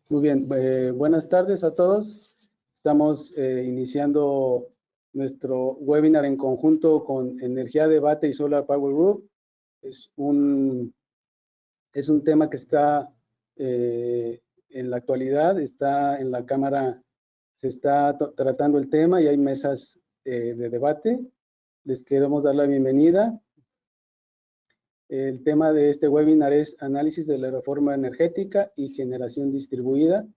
Muy bien, buenas tardes a todos. Estamos iniciando nuestro webinar en conjunto con Energía Debate y Solar Power Group. Es un tema que está en la actualidad, está en la Cámara, se está tratando el tema y hay mesas de debate. Les queremos dar la bienvenida. El tema de este webinar es análisis de la reforma energética y generación distribuida.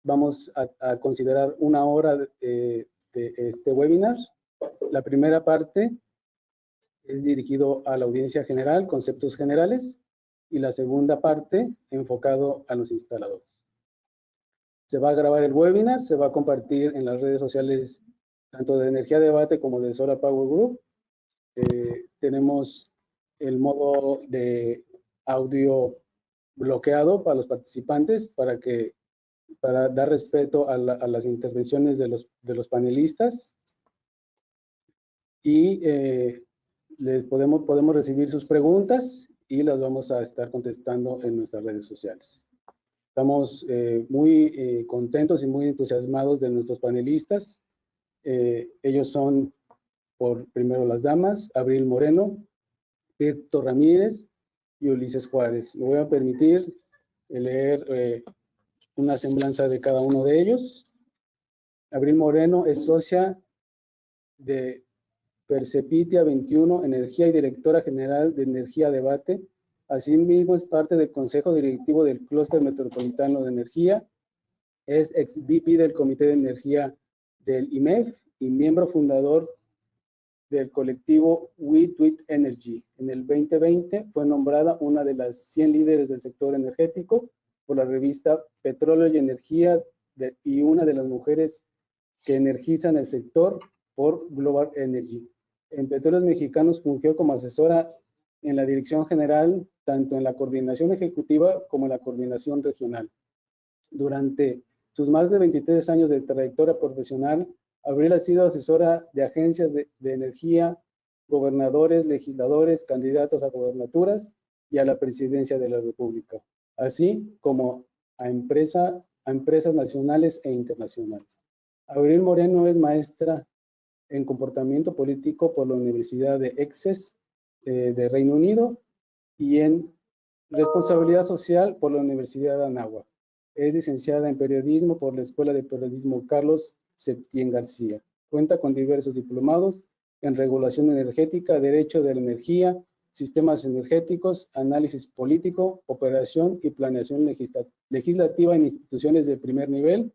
Vamos a considerar una hora de este webinar. La primera parte es dirigido a la audiencia general, conceptos generales, y la segunda parte enfocado a los instaladores. Se va a grabar el webinar, se va a compartir en las redes sociales tanto de Energía Debate como de Solar Power Group. Tenemos el modo de audio bloqueado para los participantes para dar respeto a las intervenciones de los panelistas, y podemos recibir sus preguntas y las vamos a estar contestando en nuestras redes sociales. Estamos muy contentos y muy entusiasmados de nuestros panelistas. Ellos son, primero las damas, Abril Moreno, Víctor Ramírez y Ulises Juárez. Me voy a permitir leer una semblanza de cada uno de ellos. Abril Moreno es socia de Percepitia 21 Energía y directora general de Energía Debate. Asimismo, es parte del Consejo Directivo del Clúster Metropolitano de Energía. Es ex-VP del Comité de Energía del IMEF y miembro fundador del colectivo We Tweet Energy. En el 2020 fue nombrada una de las 100 líderes del sector energético por la revista Petróleo y Energía y una de las mujeres que energizan el sector por Global Energy. En Petróleos Mexicanos fungió como asesora en la dirección general, tanto en la coordinación ejecutiva como en la coordinación regional. Durante sus más de 23 años de trayectoria profesional, Abril ha sido asesora de agencias de energía, gobernadores, legisladores, candidatos a gobernaturas y a la presidencia de la República, así como a empresas nacionales e internacionales. Abril Moreno es maestra en comportamiento político por la Universidad de Essex de Reino Unido y en responsabilidad social por la Universidad de Anáhuac. Es licenciada en periodismo por la Escuela de Periodismo Carlos Septién García. Cuenta con diversos diplomados en regulación energética, derecho de la energía, sistemas energéticos, análisis político, operación y planeación legislativa en instituciones de primer nivel,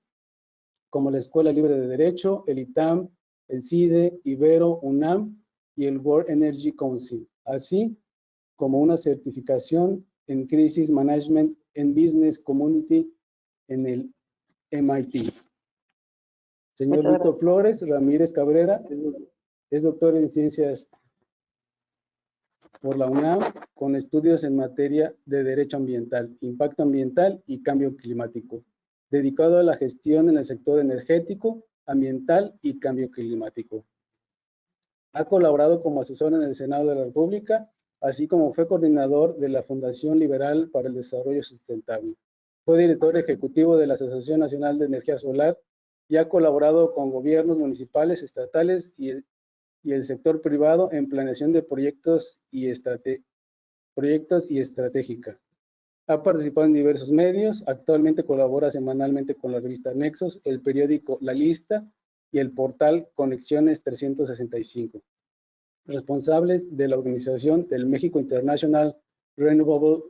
como la Escuela Libre de Derecho, el ITAM, el CIDE, Ibero, UNAM y el World Energy Council, así como una certificación en Crisis Management en Business Community en el MIT. Señor Víctor Flores Ramírez Cabrera es doctor en Ciencias por la UNAM con estudios en materia de Derecho Ambiental, Impacto Ambiental y Cambio Climático, dedicado a la gestión en el sector energético, ambiental y cambio climático. Ha colaborado como asesor en el Senado de la República, así como fue coordinador de la Fundación Liberal para el Desarrollo Sustentable. Fue director ejecutivo de la Asociación Nacional de Energía Solar y ha colaborado con gobiernos municipales, estatales y el sector privado en planeación de proyectos y estratégica. Ha participado en diversos medios. Actualmente colabora semanalmente con la revista Nexos, el periódico La Lista y el portal Conexiones 365. Responsables de la organización del México International Renewable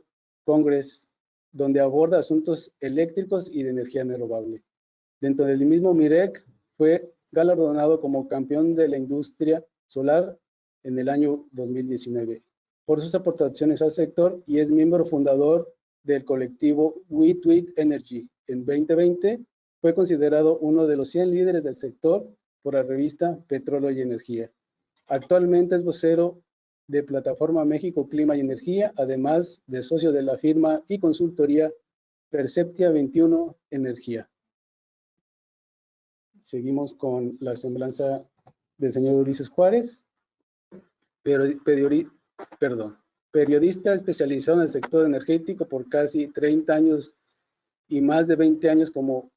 Congress, donde aborda asuntos eléctricos y de energía renovable. Dentro del mismo MIREC fue galardonado como campeón de la industria solar en el año 2019 por sus aportaciones al sector y es miembro fundador del colectivo We Tweet Energy. En 2020 fue considerado uno de los 100 líderes del sector por la revista Petróleo y Energía. Actualmente es vocero de Plataforma México Clima y Energía, además de socio de la firma y consultoría Perceptia 21 Energía. Seguimos con la semblanza del señor Ulises Juárez, periodista especializado en el sector energético por casi 30 años y más de 20 años como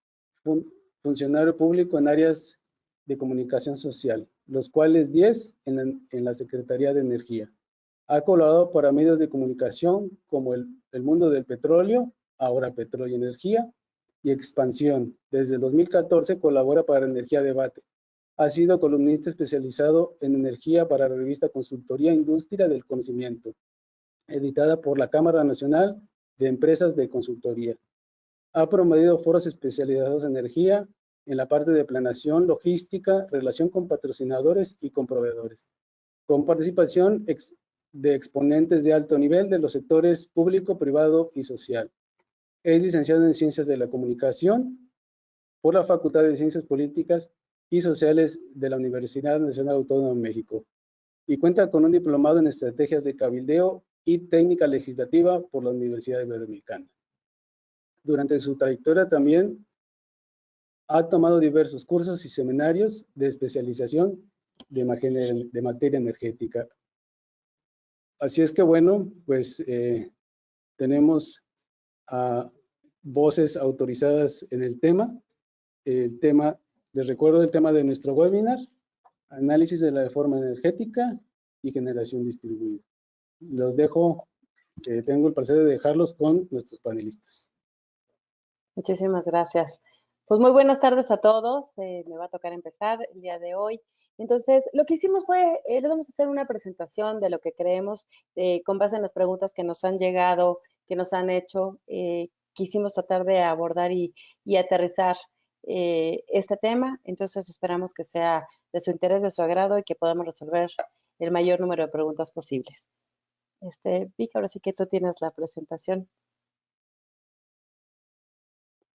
funcionario público en áreas de comunicación social, los cuales 10 en la Secretaría de Energía. Ha colaborado para medios de comunicación como el Mundo del Petróleo, ahora Petróleo y Energía, y Expansión. Desde el 2014 colabora para Energía Debate. Ha sido columnista especializado en energía para la revista Consultoría Industria del Conocimiento, editada por la Cámara Nacional de Empresas de Consultoría. Ha promovido foros especializados en energía en la parte de planeación, logística, relación con patrocinadores y con proveedores, con participación de exponentes de alto nivel de los sectores público, privado y social. Es licenciado en Ciencias de la Comunicación por la Facultad de Ciencias Políticas y Sociales de la Universidad Nacional Autónoma de México y cuenta con un diplomado en Estrategias de Cabildeo y Técnica Legislativa por la Universidad Iberoamericana. Durante su trayectoria también ha tomado diversos cursos y seminarios de especialización de materia energética. Así es que bueno, pues tenemos a voces autorizadas en el tema. Les recuerdo el tema de nuestro webinar, análisis de la reforma energética y generación distribuida. Los dejo, tengo el placer de dejarlos con nuestros panelistas. Muchísimas gracias. Pues muy buenas tardes a todos. Me va a tocar empezar el día de hoy. Entonces, lo que hicimos fue, les vamos a hacer una presentación de lo que creemos con base en las preguntas que nos han llegado, que nos han hecho. Quisimos tratar de abordar y aterrizar este tema. Entonces, esperamos que sea de su interés, de su agrado y que podamos resolver el mayor número de preguntas posibles. Vic, ahora sí que tú tienes la presentación.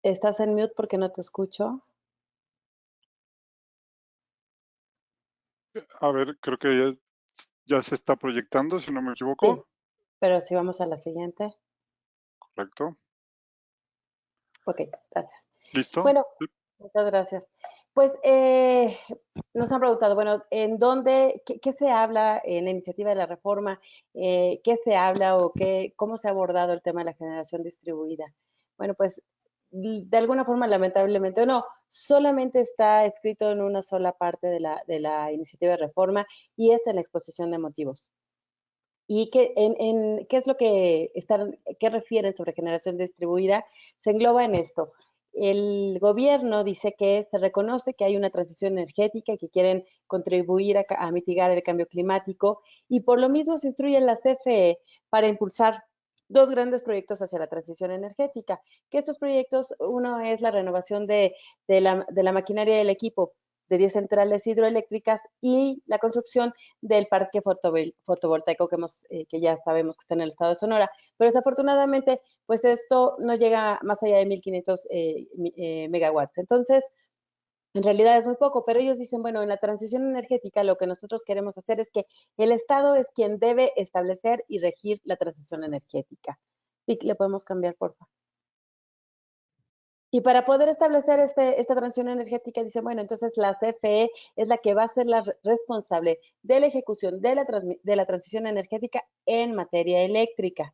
Estás en mute porque no te escucho. A ver, creo que ya se está proyectando, si no me equivoco. Sí, pero si vamos a la siguiente. Correcto. Ok, gracias. ¿Listo? Bueno, Sí. muchas gracias. Pues nos han preguntado, bueno, ¿en dónde, qué se habla en la iniciativa de la reforma? ¿Qué se habla o cómo se ha abordado el tema de la generación distribuida? Bueno, pues de alguna forma, lamentablemente o no, solamente está escrito en una sola parte de la iniciativa de reforma y es en la exposición de motivos. ¿Y qué es lo que qué refieren sobre generación distribuida? Se engloba en esto. El gobierno dice que se reconoce que hay una transición energética y que quieren contribuir a mitigar el cambio climático y por lo mismo se instruye la CFE para impulsar dos grandes proyectos hacia la transición energética, que estos proyectos, uno es la renovación de la maquinaria y el equipo de 10 centrales hidroeléctricas y la construcción del parque fotovoltaico que ya sabemos que está en el estado de Sonora. Pero desafortunadamente, pues esto no llega más allá de 1.500 megawatts. Entonces, en realidad es muy poco, pero ellos dicen, bueno, en la transición energética lo que nosotros queremos hacer es que el Estado es quien debe establecer y regir la transición energética. Vic, ¿le podemos cambiar, por favor? Y para poder establecer esta transición energética, dice, bueno, entonces la CFE es la que va a ser la responsable de la ejecución de la transición energética en materia eléctrica.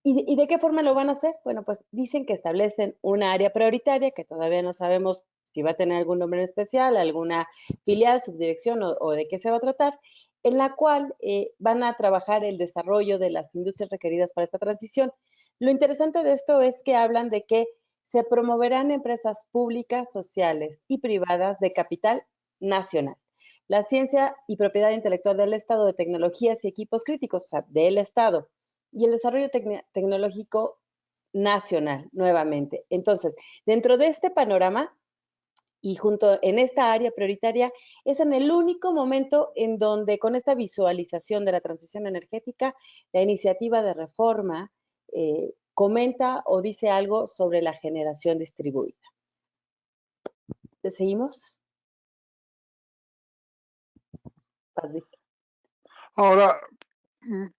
¿Y de qué forma lo van a hacer? Bueno, pues dicen que establecen una área prioritaria, que todavía no sabemos si va a tener algún nombre especial, alguna filial, subdirección o de qué se va a tratar, en la cual van a trabajar el desarrollo de las industrias requeridas para esta transición. Lo interesante de esto es que hablan de que se promoverán empresas públicas, sociales y privadas de capital nacional. La ciencia y propiedad intelectual del Estado de tecnologías y equipos críticos, o sea, del Estado, y el desarrollo tecnológico nacional, nuevamente. Entonces, dentro de este panorama y junto en esta área prioritaria, es en el único momento en donde con esta visualización de la transición energética, la iniciativa de reforma comenta o dice algo sobre la generación distribuida. ¿Seguimos? Ahora,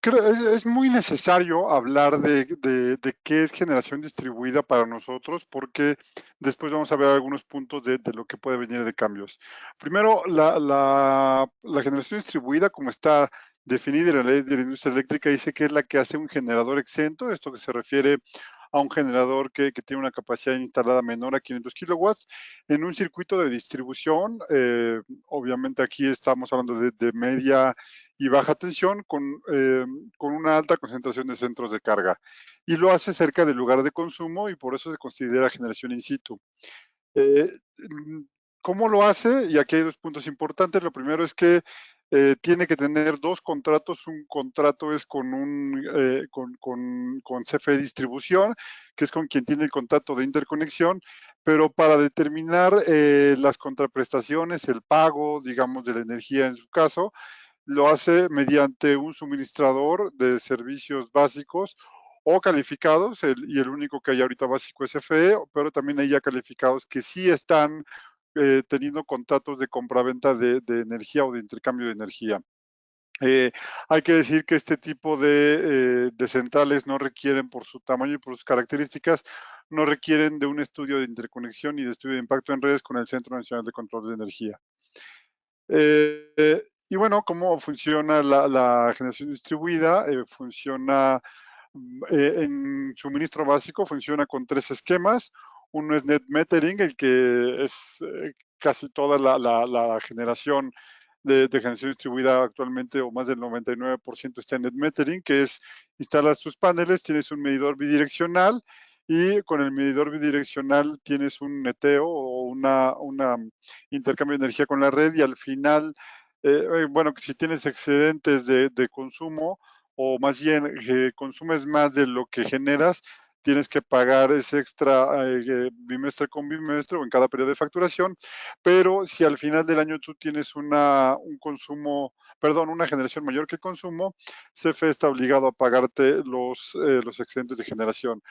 creo es muy necesario hablar de qué es generación distribuida para nosotros, porque después vamos a ver algunos puntos de lo que puede venir de cambios. Primero, la generación distribuida, como está definida en la ley de la industria eléctrica, dice que es la que hace un generador exento, esto que se refiere a un generador que tiene una capacidad instalada menor a 500 kilowatts en un circuito de distribución. Obviamente aquí estamos hablando de media y baja tensión con una alta concentración de centros de carga. Y lo hace cerca del lugar de consumo y por eso se considera generación in situ. ¿Cómo lo hace? Y aquí hay dos puntos importantes. Lo primero es que tiene que tener dos contratos. Un contrato es con CFE Distribución, que es con quien tiene el contrato de interconexión, pero para determinar las contraprestaciones, el pago, digamos, de la energía en su caso, lo hace mediante un suministrador de servicios básicos o calificados, y el único que hay ahorita básico es CFE, pero también hay ya calificados que sí están teniendo contratos de compraventa de energía o de intercambio de energía. Hay que decir que este tipo de centrales no requieren, por su tamaño y por sus características, no requieren de un estudio de interconexión y de estudio de impacto en redes con el Centro Nacional de Control de Energía. Y bueno, ¿cómo funciona la generación distribuida? Funciona en suministro básico, funciona con tres esquemas. Uno es net metering, el que es casi toda la generación de generación distribuida actualmente, o más del 99% está en net metering, que es instalas tus paneles, tienes un medidor bidireccional y con el medidor bidireccional tienes un neteo o una intercambio de energía con la red y al final, bueno, si tienes excedentes de consumo o más bien consumes más de lo que generas, tienes que pagar ese extra bimestre con bimestre o en cada periodo de facturación, pero si al final del año tú tienes una generación mayor que el consumo, CFE está obligado a pagarte los excedentes de generación.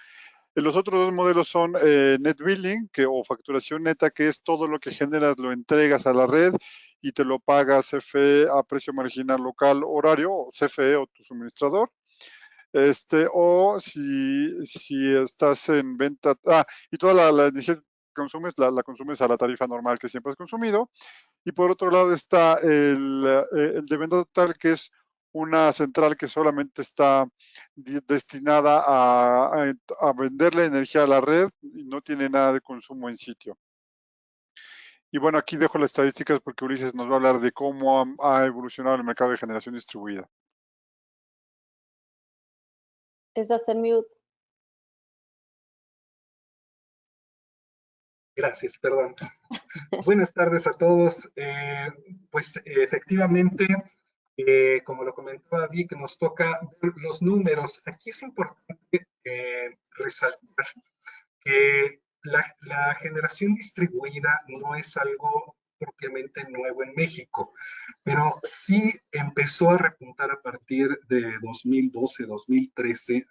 Los otros dos modelos son net billing o facturación neta, que es todo lo que generas lo entregas a la red y te lo paga CFE a precio marginal local horario, CFE o tu suministrador. O si estás en venta, y toda la energía que consumes, la consumes a la tarifa normal que siempre has consumido. Y por otro lado está el de venta total, que es una central que solamente está destinada a venderle energía a la red y no tiene nada de consumo en sitio. Y bueno, aquí dejo las estadísticas porque Ulises nos va a hablar de cómo ha evolucionado el mercado de generación distribuida. Estás en mute. Gracias, perdón. Buenas tardes a todos. Pues efectivamente, como lo comentaba Vic, nos toca ver los números. Aquí es importante resaltar que la generación distribuida no es algo propiamente nuevo en México, pero sí empezó a repuntar a partir de 2012, 2013,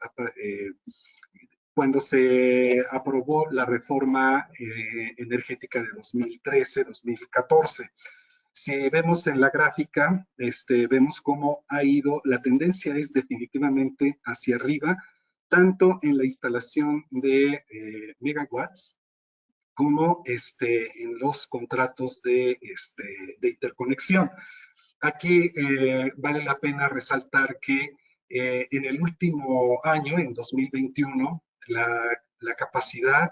cuando se aprobó la reforma energética de 2013-2014. Si vemos en la gráfica, vemos cómo ha ido, la tendencia es definitivamente hacia arriba, tanto en la instalación de megawatts como en los contratos de interconexión. Aquí vale la pena resaltar que en el último año, en 2021, la capacidad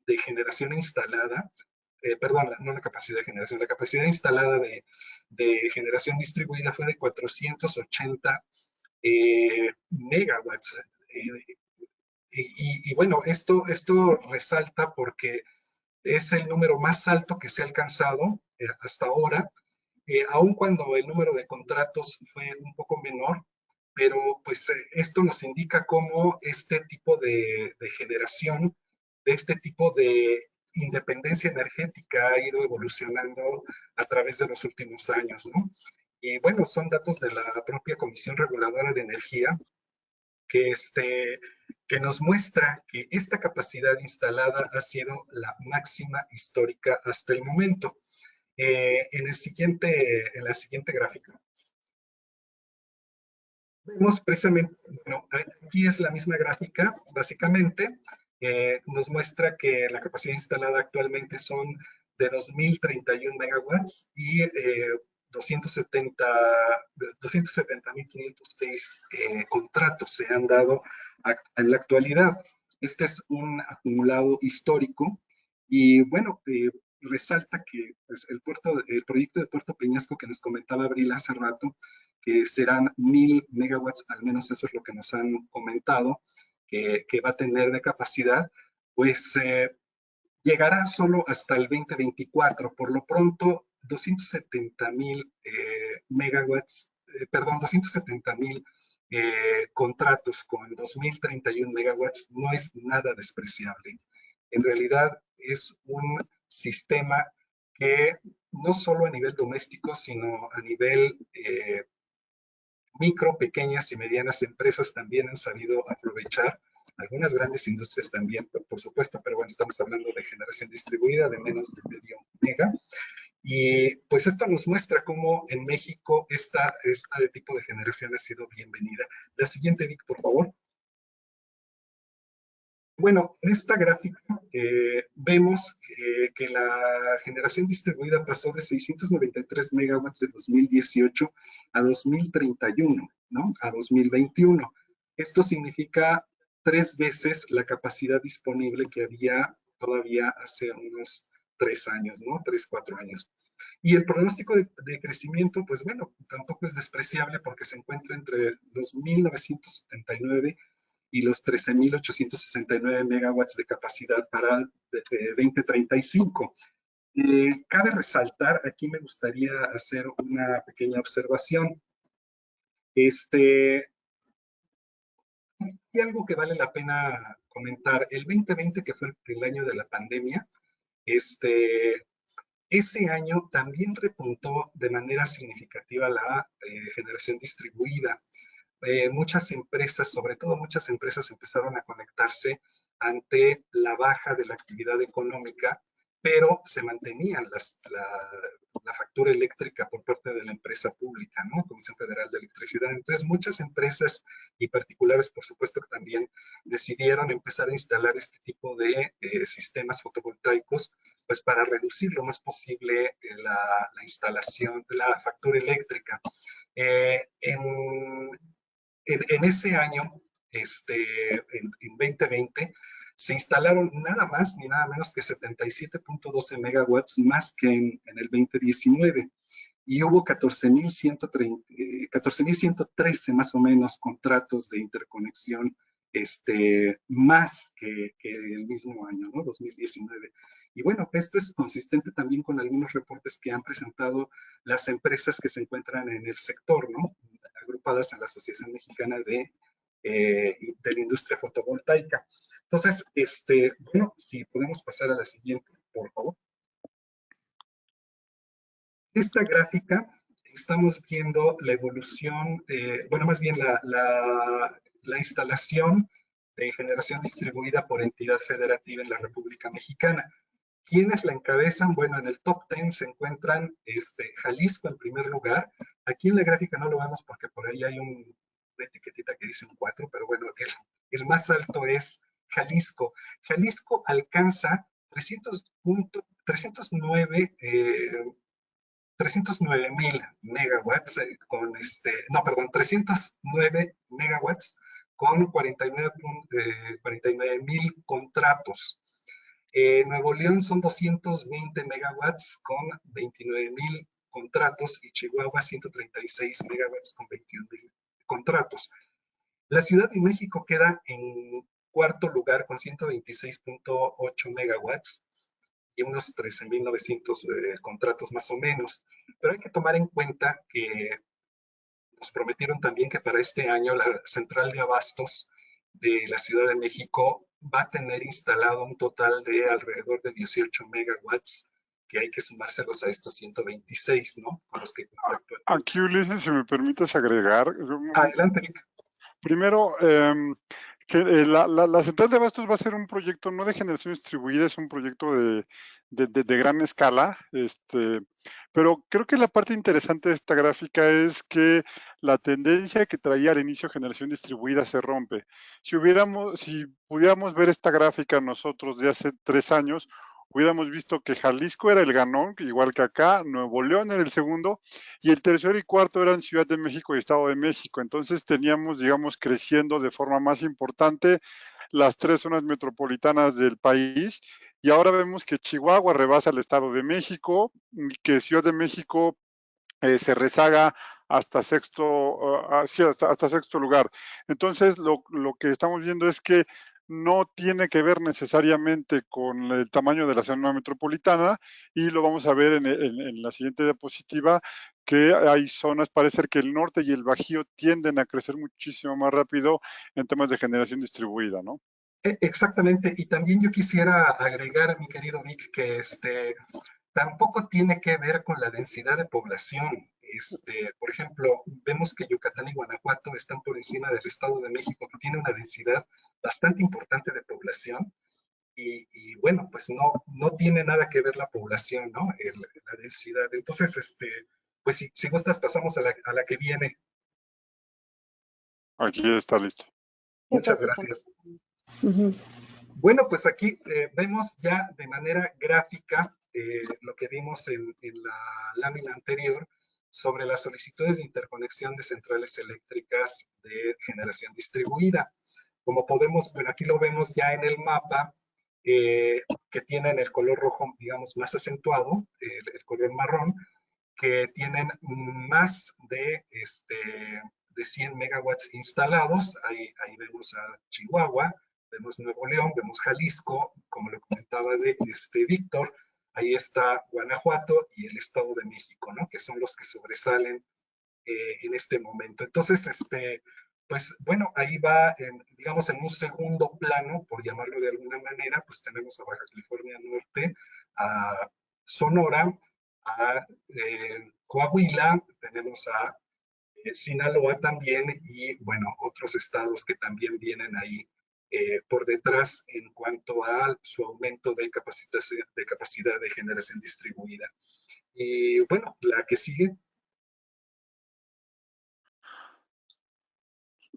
de generación instalada, perdón, no la capacidad de generación, la capacidad instalada de generación distribuida fue de 480 megawatts. Y bueno, esto resalta porque es el número más alto que se ha alcanzado hasta ahora, aun cuando el número de contratos fue un poco menor, pero pues esto nos indica cómo este tipo de generación, de este tipo de independencia energética ha ido evolucionando a través de los últimos años, ¿no? Y bueno, son datos de la propia Comisión Reguladora de Energía que, que nos muestra que esta capacidad instalada ha sido la máxima histórica hasta el momento. En la siguiente gráfica, vemos precisamente, bueno, aquí es la misma gráfica, básicamente, nos muestra que la capacidad instalada actualmente son de 2.031 megawatts y 270.506 contratos se han dado en la actualidad. Este es un acumulado histórico y bueno, resalta que pues, el proyecto de Puerto Peñasco que nos comentaba Abril hace rato, que serán 1000 megawatts, al menos eso es lo que nos han comentado, que va a tener de capacidad, pues llegará solo hasta el 2024. Por lo pronto, 270,000 megawatts, perdón, 270,000 contratos con 2031 megawatts no es nada despreciable. En realidad es un sistema que no solo a nivel doméstico, sino a nivel micro, pequeñas y medianas empresas también han sabido aprovechar. Algunas grandes industrias también, por supuesto, pero bueno, estamos hablando de generación distribuida de menos de medio mega. Y pues esto nos muestra cómo en México este tipo de generación ha sido bienvenida. La siguiente, Vic, por favor. Bueno, en esta gráfica vemos que la generación distribuida pasó de 693 megawatts de 2018 a 2031, ¿no? A 2021. Esto significa 3 veces la capacidad disponible que había todavía hace unos 3 años, ¿no? 3, 4 años. Y el pronóstico de crecimiento, pues bueno, tampoco es despreciable porque se encuentra entre los 1979 y los 13,869 megawatts de capacidad para 2035. Cabe resaltar, aquí me gustaría hacer una pequeña observación. Y algo que vale la pena comentar, el 2020, que fue el año de la pandemia, ese año también repuntó de manera significativa la generación distribuida. Muchas empresas, sobre todo muchas empresas, empezaron a conectarse ante la baja de la actividad económica, pero se mantenían la factura eléctrica por parte de la empresa pública, ¿no? Comisión Federal de Electricidad. Entonces, muchas empresas y particulares, por supuesto, que también decidieron empezar a instalar este tipo de sistemas fotovoltaicos, pues para reducir lo más posible la instalación, la factura eléctrica. En ese año, en 2020, se instalaron nada más ni nada menos que 77.12 megawatts más que en el 2019 y hubo 14,113 más o menos contratos de interconexión más que el mismo año, ¿no? 2019. Y bueno, esto es consistente también con algunos reportes que han presentado las empresas que se encuentran en el sector, ¿no? Agrupadas en la Asociación Mexicana de la Industria Fotovoltaica. Entonces, bueno, si podemos pasar a la siguiente, por favor. Esta gráfica estamos viendo la evolución, bueno, más bien la instalación de generación distribuida por entidad federativa en la República Mexicana. ¿Quiénes la encabezan? Bueno, en el top 10 se encuentran Jalisco en primer lugar. Aquí en la gráfica no lo vemos porque por ahí hay una etiquetita que dice un 4, pero bueno, el más alto es Jalisco. Jalisco alcanza 309,000 megawatts con 309 megawatts con 49,000 contratos. Nuevo León son 220 megawatts con 29,000 contratos y Chihuahua 136 megawatts con 21,000 contratos. La Ciudad de México queda en cuarto lugar con 126.8 megawatts y unos 13,900 contratos más o menos. Pero hay que tomar en cuenta que nos prometieron también que para este año la central de abastos de la Ciudad de México va a tener instalado un total de alrededor de 18 megawatts, que hay que sumárselos a estos 126, ¿no? Con los que aquí, Ulises, si me permites agregar. Adelante, Vic. Primero, que la central de abastos va a ser un proyecto no de generación distribuida, es un proyecto de gran escala, pero creo que la parte interesante de esta gráfica es que la tendencia que traía al inicio generación distribuida se rompe. Si pudiéramos ver esta gráfica nosotros de hace 3 años, hubiéramos visto que Jalisco era el ganón, igual que acá, Nuevo León era el segundo, y el tercero y cuarto eran Ciudad de México y Estado de México. Entonces teníamos, digamos, creciendo de forma más importante las tres zonas metropolitanas del país, y ahora vemos que Chihuahua rebasa al Estado de México, que Ciudad de México se rezaga hasta sí, hasta sexto lugar. Entonces, lo que estamos viendo es que no tiene que ver necesariamente con el tamaño de la zona metropolitana, y lo vamos a ver en la siguiente diapositiva, que hay zonas, parece ser que el norte y el Bajío tienden a crecer muchísimo más rápido en temas de generación distribuida, ¿no? Exactamente, y también yo quisiera agregar, mi querido Vic, que tampoco tiene que ver con la densidad de población. Por ejemplo, vemos que Yucatán y Guanajuato están por encima del Estado de México, que tiene una densidad bastante importante de población, y bueno, pues no tiene nada que ver la población, ¿no? La densidad. Entonces, pues si gustas, pasamos a la que viene. Aquí está listo. Muchas gracias. Ujú. Bueno, pues aquí vemos ya de manera gráfica lo que vimos en la lámina anterior sobre las solicitudes de interconexión de centrales eléctricas de generación distribuida. Como podemos, bueno, aquí lo vemos ya en el mapa, que tienen el color rojo, digamos, más acentuado, el color marrón, que tienen más de 100 megawatts instalados. Ahí vemos a Chihuahua, vemos Nuevo León, vemos Jalisco, como lo comentaba Víctor, ahí está Guanajuato y el Estado de México, ¿no? Que son los que sobresalen en este momento. Entonces, pues bueno, ahí va, digamos, en un segundo plano, por llamarlo de alguna manera, pues tenemos a Baja California Norte, a Sonora, a Coahuila, tenemos a Sinaloa también, y bueno, otros estados que también vienen ahí por detrás en cuanto a su aumento de capacidad de generación distribuida. Y bueno, la que sigue.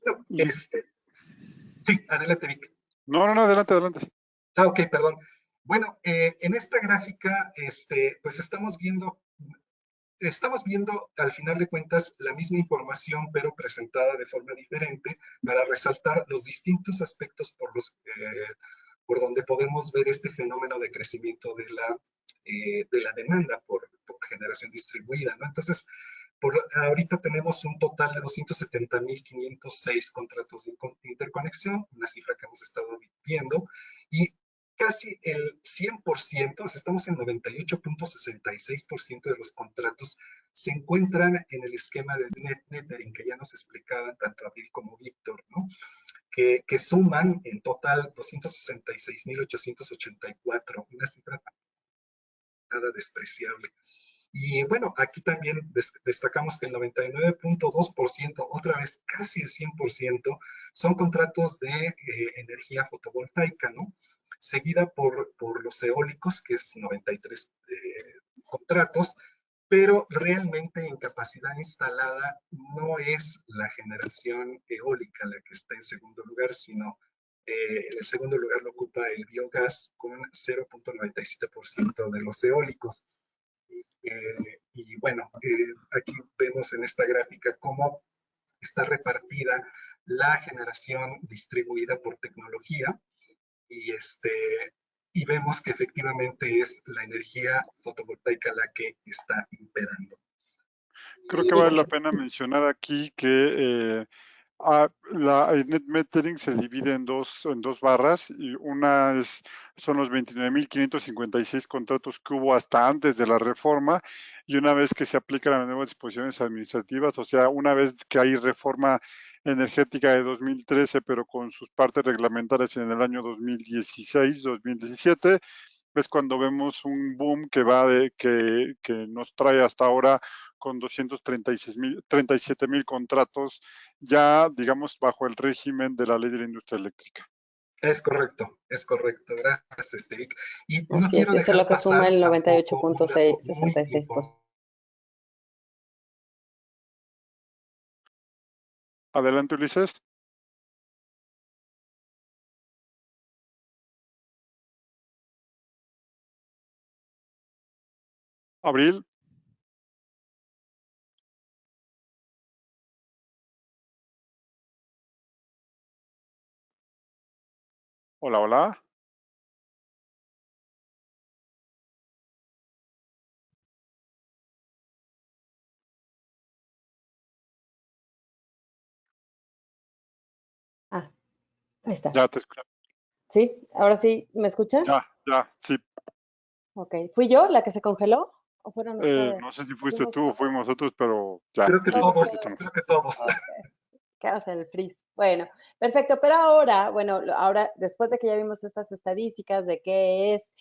No, sí, adelante, Vic. No, adelante, adelante. Ok, perdón. Bueno, en esta gráfica, pues estamos viendo al final de cuentas la misma información, pero presentada de forma diferente para resaltar los distintos aspectos por donde podemos ver este fenómeno de crecimiento de la demanda por generación distribuida, ¿no? Entonces, ahorita tenemos un total de 270.506 contratos de interconexión, una cifra que hemos estado viendo, y casi el 100%, o sea, estamos en 98.66% de los contratos se encuentran en el esquema de net metering que ya nos explicaban tanto Abril como Víctor, ¿no? Que suman en total 266.884, una cifra nada despreciable. Y bueno, aquí también destacamos que el 99.2%, otra vez casi el 100%, son contratos de energía fotovoltaica, ¿no? Seguida por los eólicos, que es 93 contratos, pero realmente en capacidad instalada no es la generación eólica la que está en segundo lugar, sino en el segundo lugar lo ocupa el biogás con 0.97% de los eólicos. Y bueno, aquí vemos en esta gráfica cómo está repartida la generación distribuida por tecnología, y, y vemos que efectivamente es la energía fotovoltaica la que está imperando. Creo que vale la pena mencionar aquí que el net metering se divide en dos barras, y una son los 29.556 contratos que hubo hasta antes de la reforma, y una vez que se aplican las nuevas disposiciones administrativas, o sea, una vez que hay reforma energética de 2013, pero con sus partes reglamentarias en el año 2016, 2017, es cuando vemos un boom que nos trae hasta ahora con 237.000 contratos, ya, digamos, bajo el régimen de la Ley de la Industria Eléctrica. Es correcto, gracias, Vic. Y no Así quiero es, eso es dejar lo que pasar suma el tampoco un dato muy 98.66%. Adelante, Ulises. Abril. Hola, hola. Ah, ahí está. Ya te escucho. ¿Sí? ¿Ahora sí me escuchan? Ya, sí. Ok. ¿Fui yo la que se congeló? ¿O fueron ustedes? No sé si fuiste ¿Fuimos tú o todos? fuimos nosotros, pero ya, Creo que sí, Todos, aquí todos, todos. estamos. creo que todos. Ok. Quedas en el freeze. Bueno, perfecto. Pero ahora, bueno, ahora después de que ya vimos estas estadísticas de qué es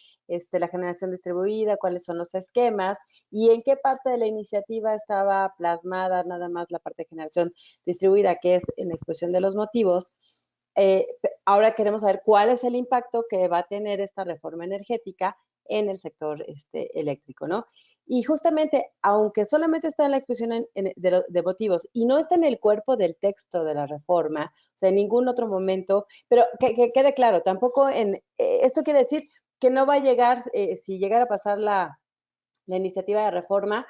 la generación distribuida, cuáles son los esquemas y en qué parte de la iniciativa estaba plasmada nada más la parte de generación distribuida, que es en la exposición de los motivos, ahora queremos saber cuál es el impacto que va a tener esta reforma energética en el sector eléctrico, ¿no? Y justamente, aunque solamente está en la exposición de motivos y no está en el cuerpo del texto de la reforma, o sea, en ningún otro momento, pero que quede claro, tampoco esto quiere decir que no va a llegar, si llegara a pasar la iniciativa de reforma,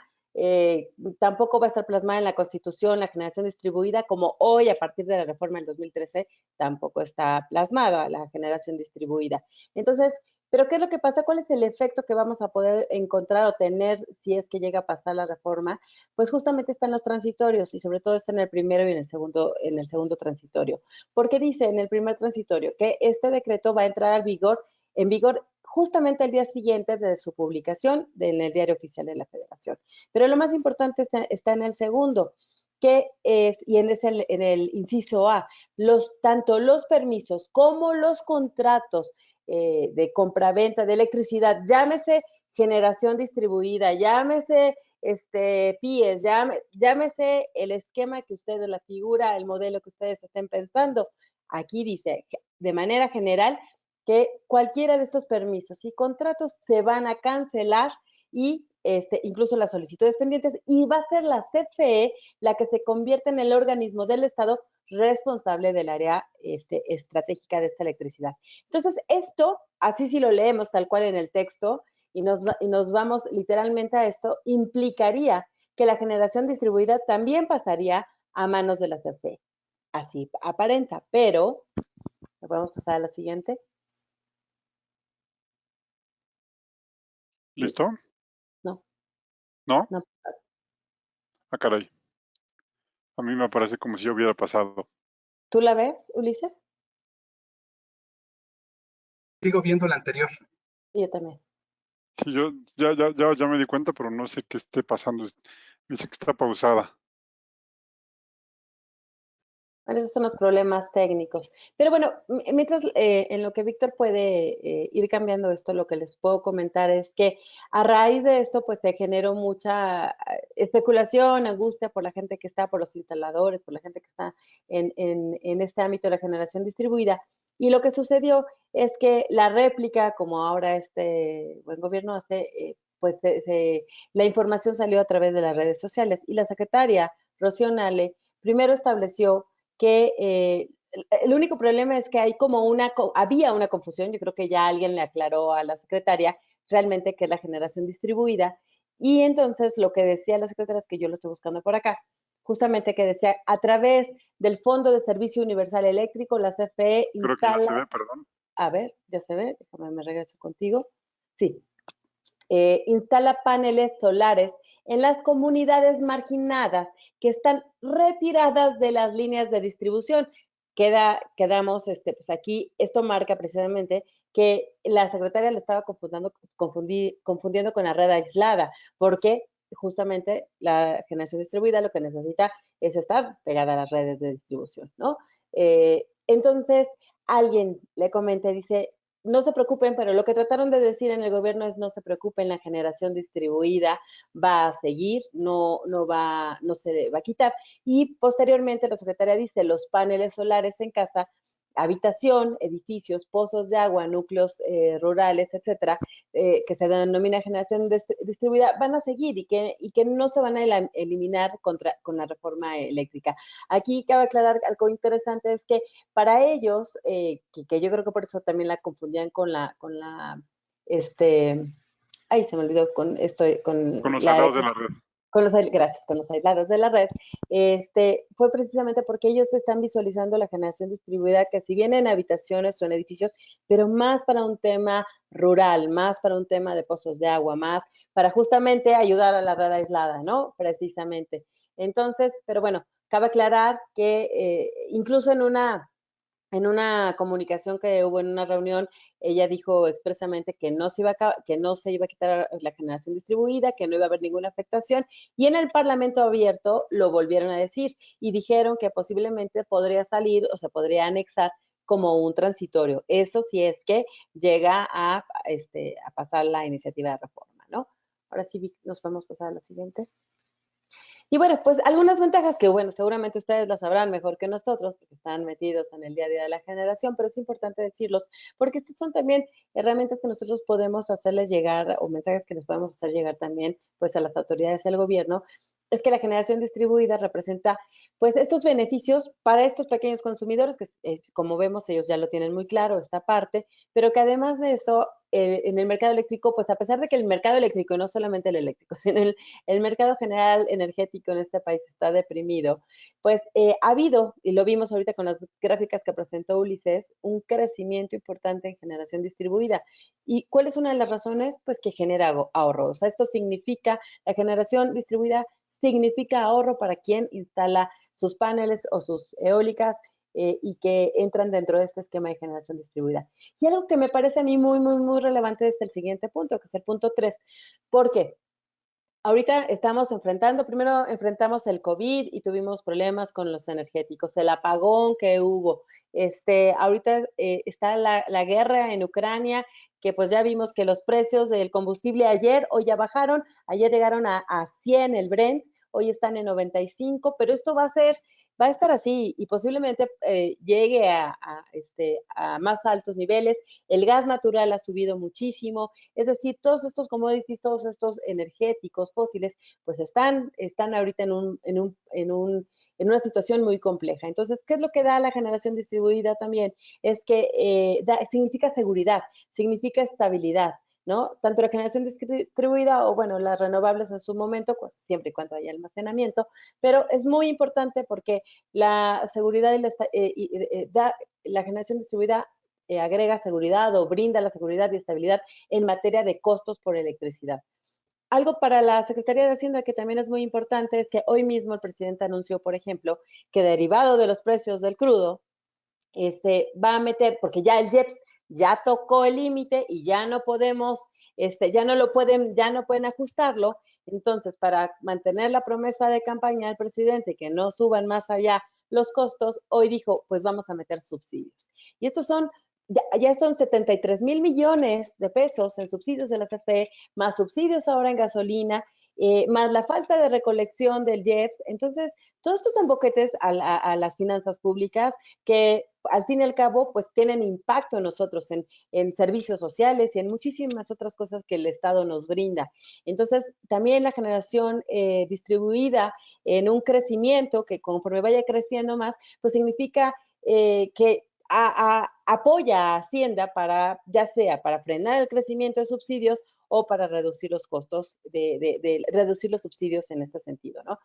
tampoco va a estar plasmada en la Constitución la generación distribuida, como hoy, a partir de la reforma del 2013, tampoco está plasmada la generación distribuida. Entonces, ¿pero qué es lo que pasa? ¿Cuál es el efecto que vamos a poder encontrar o tener si es que llega a pasar la reforma? Pues justamente están los transitorios y sobre todo está en el primero y en el segundo transitorio. Porque dice en el primer transitorio que este decreto va a entrar en vigor justamente al día siguiente de su publicación en el Diario Oficial de la Federación. Pero lo más importante está en el segundo, que es, y en el inciso A, tanto los permisos como los contratos de compraventa de electricidad, llámese generación distribuida, llámese PIES, llámese el esquema que ustedes, la figura, el modelo que ustedes estén pensando. Aquí dice, de manera general, que cualquiera de estos permisos y contratos se van a cancelar y incluso las solicitudes pendientes, y va a ser la CFE la que se convierte en el organismo del Estado responsable del área estratégica de esta electricidad. Entonces, esto, así si lo leemos tal cual en el texto y nos vamos literalmente a esto, implicaría que la generación distribuida también pasaría a manos de la CFE. Así aparenta, pero, podemos pasar a la siguiente. ¿Listo? No, ¿No? no. Ah, caray. A mí me parece como si yo hubiera pasado. ¿Tú la ves, Ulises? Sigo viendo la anterior. Y yo también. Sí, yo ya me di cuenta, pero no sé qué esté pasando. Dice que está pausada. Bueno, esos son los problemas técnicos. Pero bueno, mientras en lo que Víctor puede ir cambiando esto, lo que les puedo comentar es que a raíz de esto, pues se generó mucha especulación, angustia por la gente que está, por los instaladores, por la gente que está en este ámbito de la generación distribuida. Y lo que sucedió es que la réplica, como ahora este buen gobierno hace, pues la información salió a través de las redes sociales y la secretaria Rocío Nale primero estableció que el único problema es que hay como había una confusión, yo creo que ya alguien le aclaró a la secretaria realmente qué es la generación distribuida, y entonces lo que decía la secretaria es que yo lo estoy buscando por acá, justamente que decía, a través del Fondo de Servicio Universal Eléctrico, la CFE Creo que ya se instala, ve, perdón. a ver, ya se ve, déjame me regreso contigo, sí, instala paneles solares en las comunidades marginadas que están retiradas de las líneas de distribución. Quedamos, pues aquí, esto marca precisamente que la secretaria le estaba confundiendo con la red aislada, porque justamente la generación distribuida lo que necesita es estar pegada a las redes de distribución, ¿no? Entonces, alguien le comenta y dice, no se preocupen, pero lo que trataron de decir en el gobierno es no se preocupen, la generación distribuida va a seguir, no se va a quitar. Y posteriormente la secretaria dice, los paneles solares en casa, habitación, edificios, pozos de agua, núcleos rurales, etcétera, que se denomina generación distribuida, van a seguir y que no se van a eliminar con la reforma eléctrica. Aquí cabe aclarar algo interesante, es que para ellos, que yo creo que por eso también la confundían con la Ay, se me olvidó con esto, con Con los la aislados de la red. gracias, con los aislados de la red, fue precisamente porque ellos están visualizando la generación distribuida, que si bien en habitaciones o en edificios, pero más para un tema rural, más para un tema de pozos de agua, más para justamente ayudar a la red aislada, ¿no? Precisamente. Entonces, pero bueno, cabe aclarar que incluso en una comunicación que hubo en una reunión, ella dijo expresamente que no se iba a quitar la generación distribuida, que no iba a haber ninguna afectación, y en el Parlamento abierto lo volvieron a decir y dijeron que posiblemente podría salir o se podría anexar como un transitorio. Eso sí es que llega a pasar la iniciativa de reforma, ¿no? Ahora sí nos podemos pasar a la siguiente. Y bueno, pues algunas ventajas que, bueno, seguramente ustedes las sabrán mejor que nosotros, porque están metidos en el día a día de la generación, pero es importante decirlos, porque estas son también herramientas que nosotros podemos hacerles llegar, o mensajes que les podemos hacer llegar también, pues, a las autoridades y al gobierno, es que la generación distribuida representa, pues, estos beneficios para estos pequeños consumidores, que como vemos, ellos ya lo tienen muy claro, esta parte, pero que además de eso, en el mercado eléctrico, pues, a pesar de que el mercado eléctrico, y no solamente el eléctrico, sino el mercado general energético en este país está deprimido, pues ha habido, y lo vimos ahorita con las gráficas que presentó Ulises, un crecimiento importante en generación distribuida. ¿Y cuál es una de las razones? Pues que genera ahorro. O sea, esto significa, la generación distribuida significa ahorro para quien instala sus paneles o sus eólicas y que entran dentro de este esquema de generación distribuida. Y algo que me parece a mí muy, muy, muy relevante es el siguiente punto, que es el punto 3. ¿Por qué? Ahorita primero enfrentamos el COVID y tuvimos problemas con los energéticos, el apagón que hubo. Ahorita está la guerra en Ucrania, que pues ya vimos que los precios del combustible hoy ya bajaron, ayer llegaron a 100 el Brent, hoy están en 95, pero esto va a estar así y posiblemente llegue a más altos niveles. El gas natural ha subido muchísimo, es decir, todos estos commodities, todos estos energéticos fósiles, pues están ahorita en una situación muy compleja. Entonces, ¿qué es lo que da la generación distribuida también? Es que significa seguridad, significa estabilidad, ¿no? Tanto la generación distribuida o, bueno, las renovables en su momento, pues siempre y cuando haya almacenamiento, pero es muy importante porque la seguridad la generación distribuida agrega seguridad o brinda la seguridad y estabilidad en materia de costos por electricidad. Algo para la Secretaría de Hacienda que también es muy importante es que hoy mismo el presidente anunció, por ejemplo, que derivado de los precios del crudo, va a meter, porque ya el IEPS ya tocó el límite y ya no podemos, ya no pueden ajustarlo. Entonces, para mantener la promesa de campaña del presidente que no suban más allá los costos, hoy dijo, pues vamos a meter subsidios. Y estos ya son 73,000 millones de pesos en subsidios de la CFE, más subsidios ahora en gasolina, más la falta de recolección del IEPS. Entonces, todos estos son boquetes a las finanzas públicas que al fin y al cabo pues tienen impacto en nosotros, en servicios sociales y en muchísimas otras cosas que el Estado nos brinda. Entonces, también la generación distribuida en un crecimiento que conforme vaya creciendo más, pues significa que apoya a Hacienda para, ya sea para frenar el crecimiento de subsidios o para reducir los costos, reducir los subsidios en este sentido, ¿no?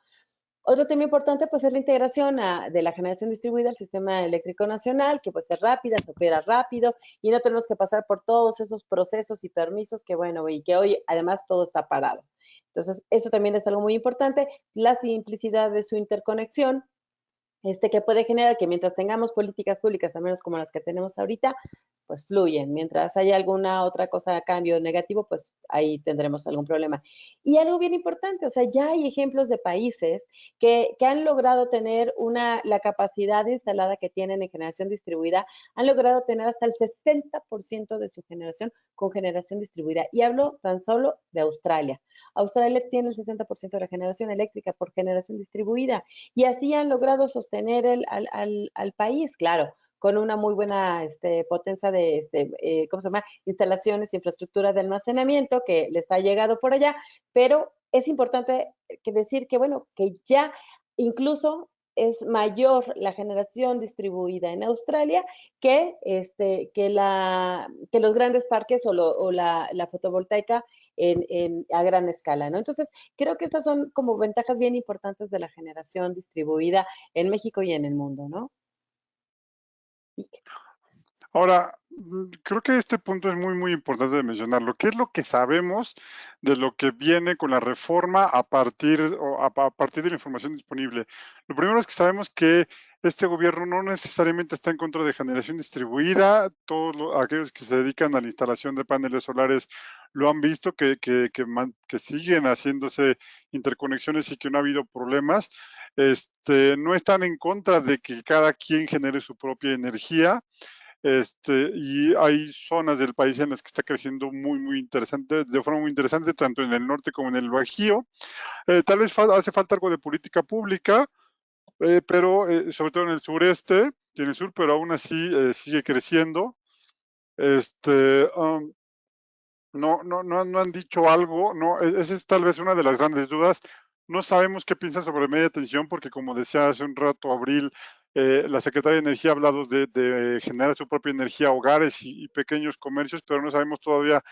Otro tema importante pues es la integración de la generación distribuida al sistema eléctrico nacional, que pues es rápida, se opera rápido y no tenemos que pasar por todos esos procesos y permisos que bueno, y que hoy además todo está parado. Entonces, esto también es algo muy importante, la simplicidad de su interconexión, que puede generar que mientras tengamos políticas públicas, al menos como las que tenemos ahorita, pues fluyen. Mientras haya alguna otra cosa a cambio negativo, pues ahí tendremos algún problema. Y algo bien importante, o sea, ya hay ejemplos de países que han logrado tener la capacidad instalada que tienen en generación distribuida, han logrado tener hasta el 60% de su generación con generación distribuida. Y hablo tan solo de Australia. Australia tiene el 60% de la generación eléctrica por generación distribuida y así han logrado sostener al país, claro, con una muy buena potencia de, ¿cómo se llama? Instalaciones, infraestructura de almacenamiento que les ha llegado por allá, pero es importante decir que, bueno, que ya incluso es mayor la generación distribuida en Australia que, que los grandes parques o la fotovoltaica a gran escala, ¿no? Entonces, creo que estas son como ventajas bien importantes de la generación distribuida en México y en el mundo, ¿no? Ahora, creo que este punto es muy importante de mencionarlo. ¿Qué es lo que sabemos de lo que viene con la reforma a partir de la información disponible? Lo primero es que sabemos que este gobierno no necesariamente está en contra de generación distribuida. Todos aquellos que se dedican a la instalación de paneles solares lo han visto, que siguen haciéndose interconexiones y que no ha habido problemas. No están en contra de que cada quien genere su propia energía. Y hay zonas del país en las que está creciendo muy interesante, de forma muy interesante, tanto en el norte como en el Bajío. Tal vez hace falta algo de política pública, pero sobre todo en el sureste y en el sur, pero aún así sigue creciendo. No han dicho algo, no, esa es tal vez una de las grandes dudas. No sabemos qué piensan sobre media tensión, porque como decía hace un rato Abril, la Secretaría de Energía ha hablado de generar su propia energía a hogares y pequeños comercios, pero no sabemos todavía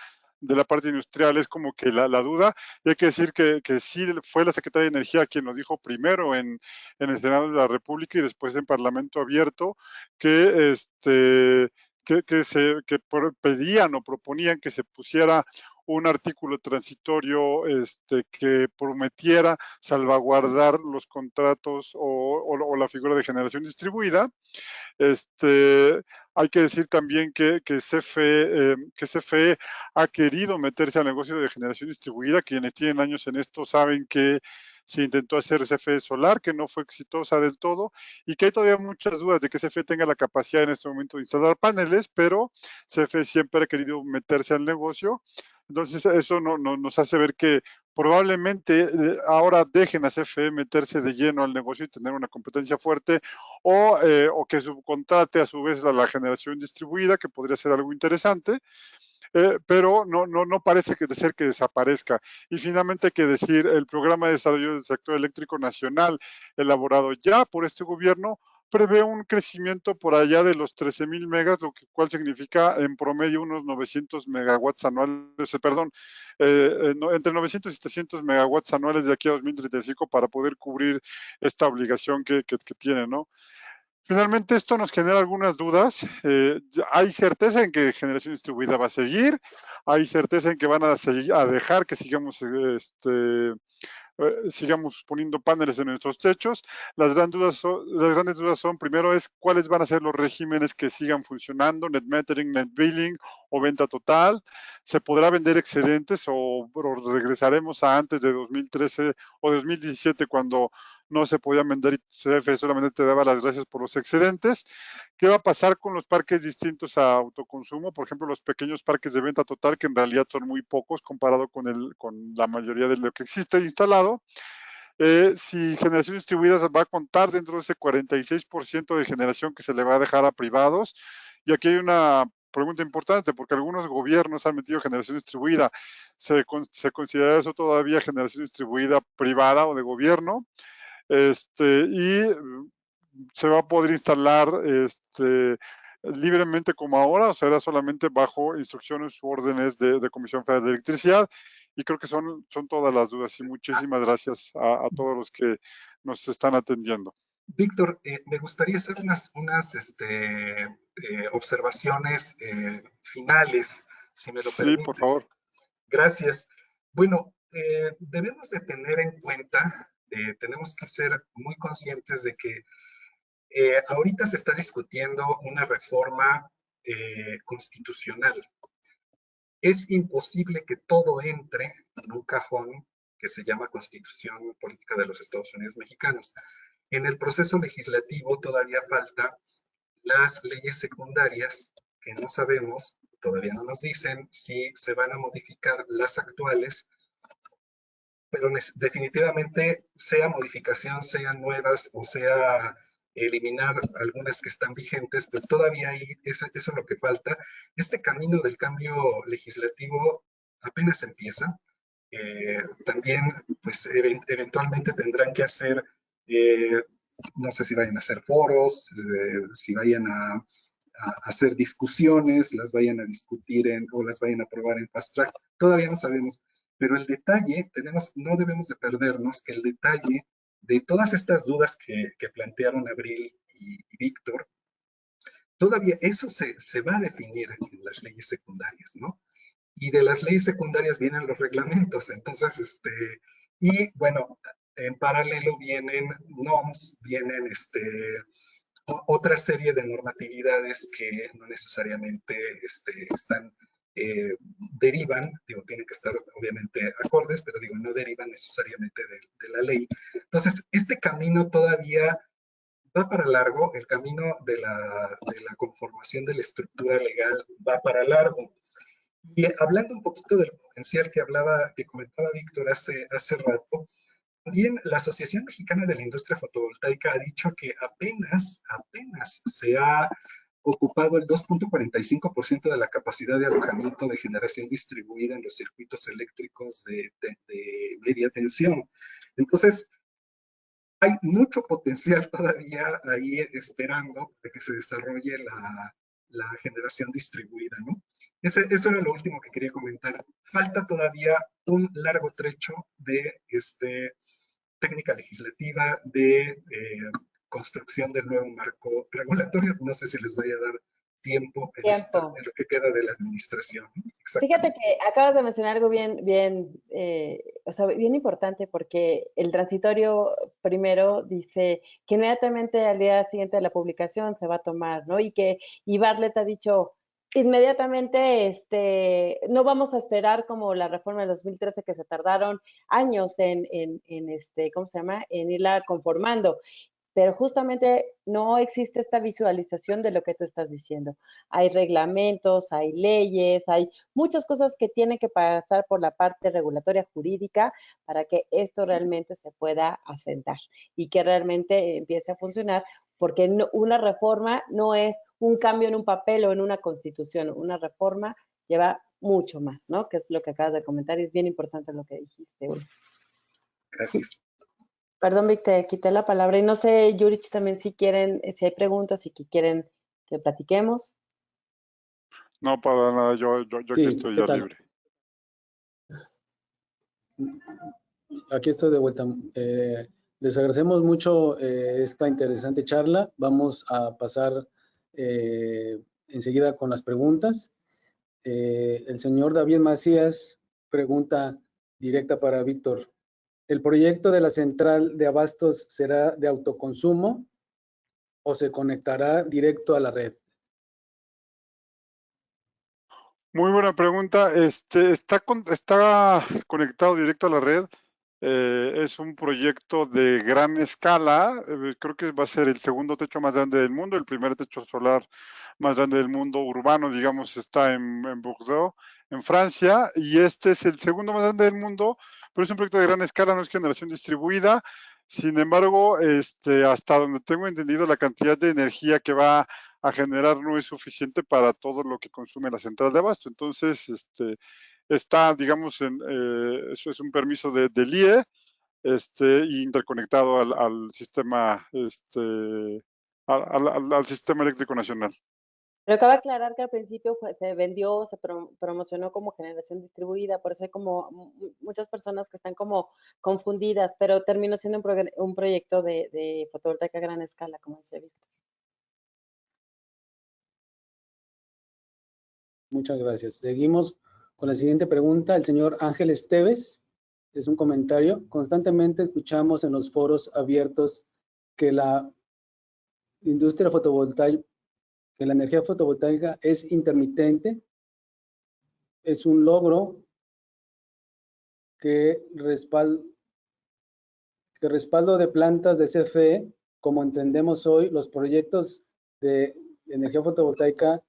de la parte industrial, es como que la duda. Y hay que decir que sí fue la Secretaría de Energía quien lo dijo primero en el Senado de la República y después en Parlamento Abierto, que pedían o proponían que se pusiera un artículo transitorio que prometiera salvaguardar los contratos o la figura de generación distribuida. Hay que decir también que CFE ha querido meterse al negocio de generación distribuida. Quienes tienen años en esto saben que se intentó hacer CFE solar, que no fue exitosa del todo, y que hay todavía muchas dudas de que CFE tenga la capacidad en este momento de instalar paneles, pero CFE siempre ha querido meterse al negocio. Entonces, eso nos hace ver que probablemente ahora dejen a CFE meterse de lleno al negocio y tener una competencia fuerte, o que subcontrate a su vez a la generación distribuida, que podría ser algo interesante. Pero no parece de ser que desaparezca. Y finalmente hay que decir, el Programa de Desarrollo del Sector Eléctrico Nacional, elaborado ya por este gobierno, prevé un crecimiento por allá de los 13,000 megas, lo cual significa en promedio unos 900 megawatts anuales, entre 900 y 700 megawatts anuales de aquí a 2035 para poder cubrir esta obligación que tiene, ¿no? Finalmente, esto nos genera algunas dudas. Hay certeza en que generación distribuida va a seguir, hay certeza en que van a dejar que sigamos poniendo paneles en nuestros techos. Las grandes dudas son, primero, cuáles van a ser los regímenes que sigan funcionando, net metering, net billing o venta total. ¿Se podrá vender excedentes o regresaremos a antes de 2013 o 2017, cuando no se podía vender y CFE solamente te daba las gracias por los excedentes? ¿Qué va a pasar con los parques distintos a autoconsumo? Por ejemplo, los pequeños parques de venta total, que en realidad son muy pocos comparado con la mayoría de lo que existe instalado. Si generación distribuida va a contar dentro de ese 46% de generación que se le va a dejar a privados. Y aquí hay una pregunta importante, porque algunos gobiernos han metido generación distribuida. ¿Se considera eso todavía generación distribuida privada o de gobierno? Y se va a poder instalar libremente como ahora, o será solamente bajo instrucciones u órdenes de Comisión Federal de Electricidad. Y creo que son todas las dudas, y muchísimas gracias a todos los que nos están atendiendo. Víctor, me gustaría hacer unas observaciones finales, si me lo Sí, por permites. favor. Gracias. Bueno, debemos de tener en cuenta, tenemos que ser muy conscientes de que ahorita se está discutiendo una reforma constitucional. Es imposible que todo entre en un cajón que se llama Constitución Política de los Estados Unidos Mexicanos. En el proceso legislativo todavía falta las leyes secundarias, que no sabemos, todavía no nos dicen si se van a modificar las actuales, pero definitivamente, sea modificación, sean nuevas o sea eliminar algunas que están vigentes, pues todavía hay eso es lo que falta. Este camino del cambio legislativo apenas empieza. También, pues eventualmente tendrán que hacer no sé si vayan a hacer foros, si vayan a hacer discusiones, las vayan a discutir o las vayan a aprobar en fast track, todavía no sabemos. Pero el detalle, no debemos de perdernos que el detalle de todas estas dudas que plantearon Abril y Víctor, todavía eso se va a definir en las leyes secundarias, ¿no? Y de las leyes secundarias vienen los reglamentos, entonces, y bueno, en paralelo vienen NOMS, vienen otra serie de normatividades que no necesariamente derivan, digo, tienen que estar obviamente acordes, pero digo, no derivan necesariamente de la ley. Entonces, este camino todavía va para largo, el camino de la conformación de la estructura legal va para largo. Y hablando un poquito del potencial que comentaba Víctor hace rato, también la Asociación Mexicana de la Industria Fotovoltaica ha dicho que apenas se ha ocupado el 2.45% de la capacidad de alojamiento de generación distribuida en los circuitos eléctricos de media tensión. Entonces, hay mucho potencial todavía ahí esperando de que se desarrolle la generación distribuida, ¿no? Eso era lo último que quería comentar. Falta todavía un largo trecho de técnica legislativa, de construcción del nuevo marco regulatorio. No sé si les vaya a dar tiempo en lo que queda de la administración. Fíjate que acabas de mencionar algo bien importante, porque el transitorio primero dice que inmediatamente al día siguiente de la publicación se va a tomar, ¿no? Y Bartlett ha dicho inmediatamente, no vamos a esperar como la reforma de 2013, que se tardaron años en ¿cómo se llama? En irla conformando. Pero justamente no existe esta visualización de lo que tú estás diciendo. Hay reglamentos, hay leyes, hay muchas cosas que tienen que pasar por la parte regulatoria jurídica para que esto realmente se pueda asentar y que realmente empiece a funcionar, porque una reforma no es un cambio en un papel o en una constitución. Una reforma lleva mucho más, ¿no? Que es lo que acabas de comentar y es bien importante lo que dijiste, Uri. Gracias. Perdón, Vic, te quité la palabra. Y no sé, Yurich, también si hay preguntas y que quieren que platiquemos. No, para nada, yo Sí, aquí estoy ya libre. Aquí estoy de vuelta. Les agradecemos mucho esta interesante charla. Vamos a pasar enseguida con las preguntas. El señor David Macías pregunta directa para Víctor. ¿El proyecto de la central de abastos será de autoconsumo o se conectará directo a la red? Muy buena pregunta. Está conectado directo a la red. Es un proyecto de gran escala. Creo que va a ser el segundo techo más grande del mundo. El primer techo solar más grande del mundo urbano, digamos, está en Bordeaux, en Francia. Y este es el segundo más grande del mundo, pero es un proyecto de gran escala, no es generación distribuida. Sin embargo, hasta donde tengo entendido, la cantidad de energía que va a generar no es suficiente para todo lo que consume la central de abasto. Entonces, está, digamos, eso es un permiso del IE, interconectado al sistema, al sistema eléctrico nacional. Pero cabe aclarar que al principio se vendió, se promocionó como generación distribuida, por eso hay como muchas personas que están como confundidas, pero terminó siendo un proyecto de fotovoltaica a gran escala, como dice Víctor. Muchas gracias. Seguimos con la siguiente pregunta. El señor Ángel Esteves, es un comentario. Constantemente escuchamos en los foros abiertos que la industria fotovoltaica, que la energía fotovoltaica es intermitente, es un logro que respaldo de plantas de CFE, como entendemos hoy, los proyectos de energía fotovoltaica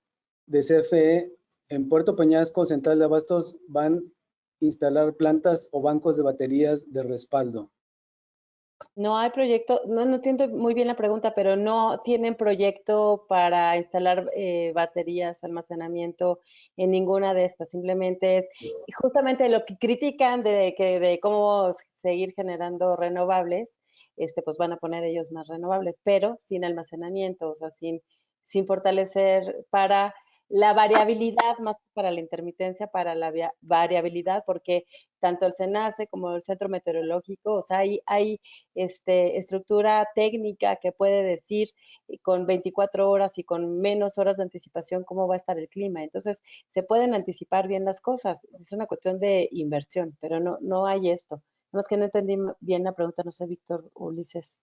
de CFE en Puerto Peñasco, Central de Abastos, van a instalar plantas o bancos de baterías de respaldo. No hay proyecto, no entiendo muy bien la pregunta, pero no tienen proyecto para instalar baterías, almacenamiento en ninguna de estas. Simplemente es justamente lo que critican de cómo seguir generando renovables, pues van a poner ellos más renovables, pero sin almacenamiento, o sea, sin fortalecer para la variabilidad, más que para la intermitencia, para la variabilidad, porque tanto el SENACE como el Centro Meteorológico, o sea, hay estructura técnica que puede decir con 24 horas y con menos horas de anticipación cómo va a estar el clima. Entonces, se pueden anticipar bien las cosas. Es una cuestión de inversión, pero no hay esto. No es que no entendí bien la pregunta, no sé, Víctor, Ulises.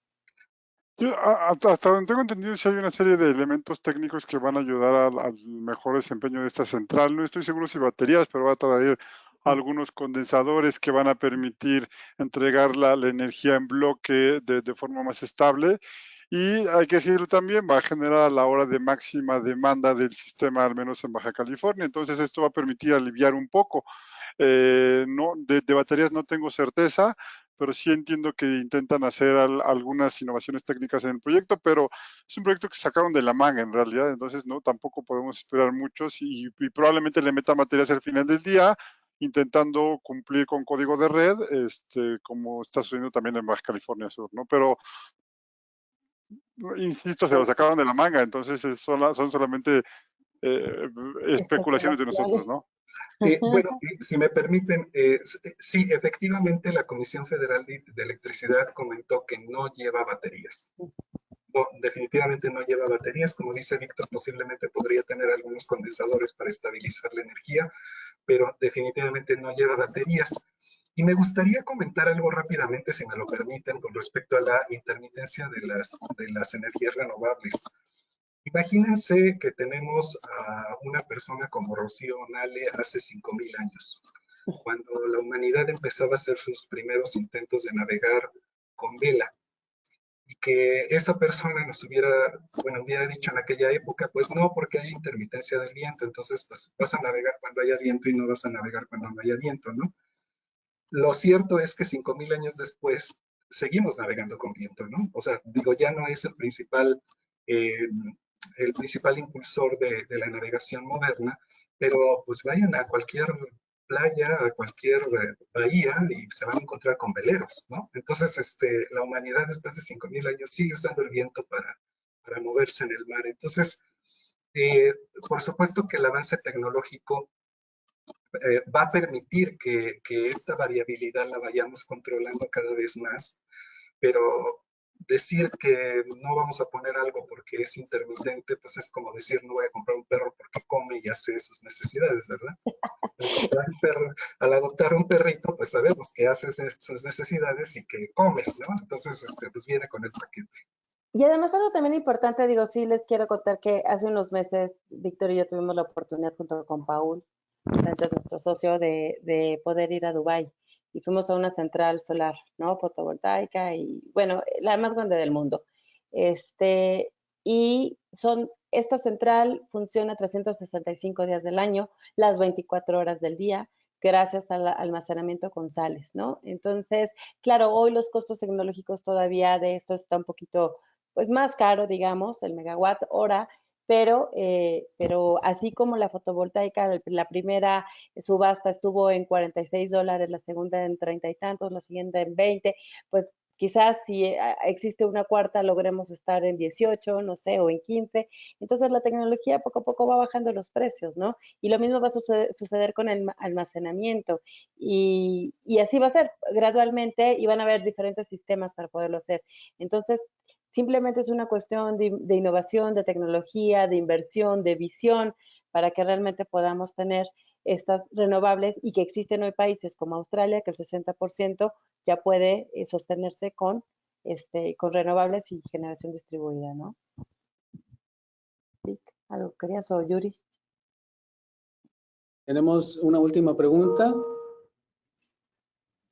Hasta donde tengo entendido, sí hay una serie de elementos técnicos que van a ayudar al mejor desempeño de esta central. No estoy seguro si baterías, pero va a traer algunos condensadores que van a permitir entregar la energía en bloque de forma más estable. Y hay que decirlo también, va a generar a la hora de máxima demanda del sistema, al menos en Baja California. Entonces esto va a permitir aliviar un poco. No, de baterías no tengo certeza, pero sí entiendo que intentan hacer algunas innovaciones técnicas en el proyecto, pero es un proyecto que sacaron de la manga en realidad, entonces no, tampoco podemos esperar muchos y probablemente le metan baterías al final del día, intentando cumplir con código de red, como está sucediendo también en Baja California Sur, ¿no? Pero, insisto, se lo sacaron de la manga, entonces son solamente especulaciones de nosotros, ¿no? Bueno, si me permiten, sí, efectivamente la Comisión Federal de Electricidad comentó que no lleva baterías. No, definitivamente no lleva baterías. Como dice Víctor, posiblemente podría tener algunos condensadores para estabilizar la energía, pero definitivamente no lleva baterías. Y me gustaría comentar algo rápidamente, si me lo permiten, con respecto a la intermitencia de las energías renovables. Imagínense que tenemos a una persona como Rocío Nale hace 5,000 años, cuando la humanidad empezaba a hacer sus primeros intentos de navegar con vela, y que esa persona nos hubiera dicho en aquella época, pues no, porque hay intermitencia del viento, entonces pues vas a navegar cuando haya viento y no vas a navegar cuando no haya viento, ¿no? Lo cierto es que 5,000 años después seguimos navegando con viento, ¿no? O sea, digo, ya no es eh, el principal impulsor de la navegación moderna, pero pues vayan a cualquier playa, a cualquier bahía y se van a encontrar con veleros, ¿no? Entonces, la humanidad después de 5,000 años sigue usando el viento para moverse en el mar. Entonces, por supuesto que el avance tecnológico va a permitir que esta variabilidad la vayamos controlando cada vez más, pero decir que no vamos a poner algo porque es intermitente, pues es como decir no voy a comprar un perro porque come y hace sus necesidades, ¿verdad? Al adoptar un perrito, pues sabemos que hace sus necesidades y que come, ¿no? Entonces, pues viene con el paquete. Y además algo también importante, digo, sí les quiero contar que hace unos meses Víctor y yo tuvimos la oportunidad junto con Paul, antes nuestro socio, de poder ir a Dubái y fuimos a una central solar, ¿no? Fotovoltaica y, bueno, la más grande del mundo. Y esta central funciona 365 días del año, las 24 horas del día, gracias al almacenamiento con sales, ¿no? Entonces, claro, hoy los costos tecnológicos todavía de esto está un poquito, pues, más caro, digamos, el megawatt hora, pero así como la fotovoltaica, la primera subasta estuvo en $46, la segunda en 30 y tantos, la siguiente en 20, pues quizás si existe una cuarta logremos estar en 18, no sé, o en 15. Entonces la tecnología poco a poco va bajando los precios, ¿no? Y lo mismo va a suceder con el almacenamiento. Y así va a ser gradualmente y van a haber diferentes sistemas para poderlo hacer. Entonces, simplemente es una cuestión de innovación, de tecnología, de inversión, de visión, para que realmente podamos tener estas renovables y que existen hoy países como Australia, que el 60% ya puede sostenerse con renovables y generación distribuida, ¿no? ¿Algo querías o Yuri? Tenemos una última pregunta.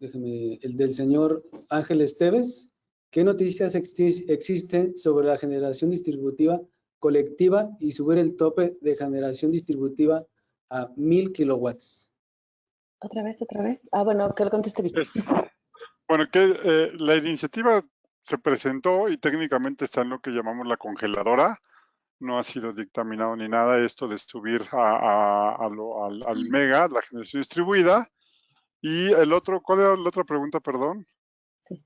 Déjeme, el del señor Ángel Esteves. ¿Qué noticias existen sobre la generación distributiva colectiva y subir el tope de generación distributiva a 1000 kilowatts? ¿Otra vez? Ah, bueno, que lo conteste Víctor. Bueno, la iniciativa se presentó y técnicamente está en lo que llamamos la congeladora. No ha sido dictaminado ni nada esto de subir al mega, la generación distribuida. Y el otro, ¿cuál era la otra pregunta, perdón? Sí.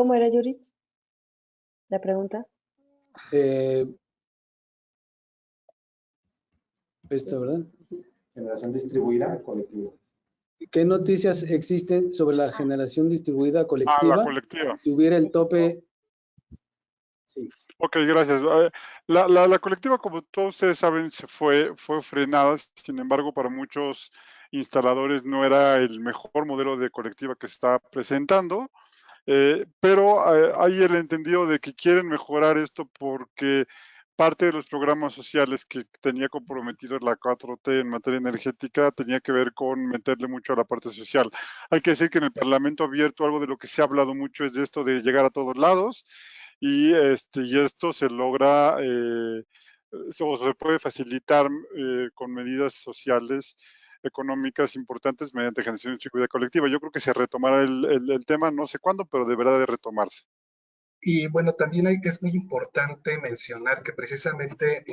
¿Cómo era, Yuri? La pregunta. ¿Verdad? Generación distribuida colectiva. ¿Qué noticias existen sobre la generación distribuida La colectiva? colectiva. Si hubiera el tope... Sí. Ok, gracias. La colectiva, como todos ustedes saben, fue frenada. Sin embargo, para muchos instaladores no era el mejor modelo de colectiva que se está presentando. Pero hay el entendido de que quieren mejorar esto porque parte de los programas sociales que tenía comprometidos la 4T en materia energética tenía que ver con meterle mucho a la parte social. Hay que decir que en el Parlamento abierto algo de lo que se ha hablado mucho es de esto de llegar a todos lados y esto se logra o se puede facilitar con medidas sociales económicas importantes mediante generación de seguridad colectiva. Yo creo que se retomará el tema, no sé cuándo, pero deberá de retomarse. Y bueno, también es muy importante mencionar que precisamente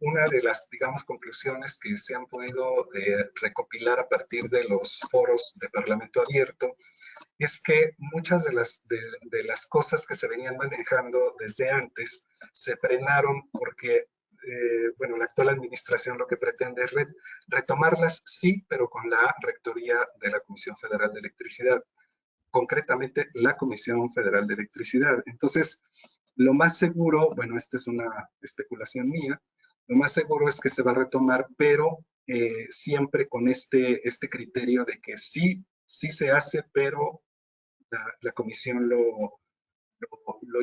una de las, digamos, conclusiones que se han podido recopilar a partir de los foros de Parlamento Abierto es que muchas de las cosas que se venían manejando desde antes se frenaron porque, bueno, la actual administración lo que pretende es retomarlas, sí, pero con la rectoría de la Comisión Federal de Electricidad, concretamente la Comisión Federal de Electricidad. Entonces, lo más seguro, bueno, esta es una especulación mía, lo más seguro es que se va a retomar, pero siempre con este criterio de que sí se hace, pero la comisión lo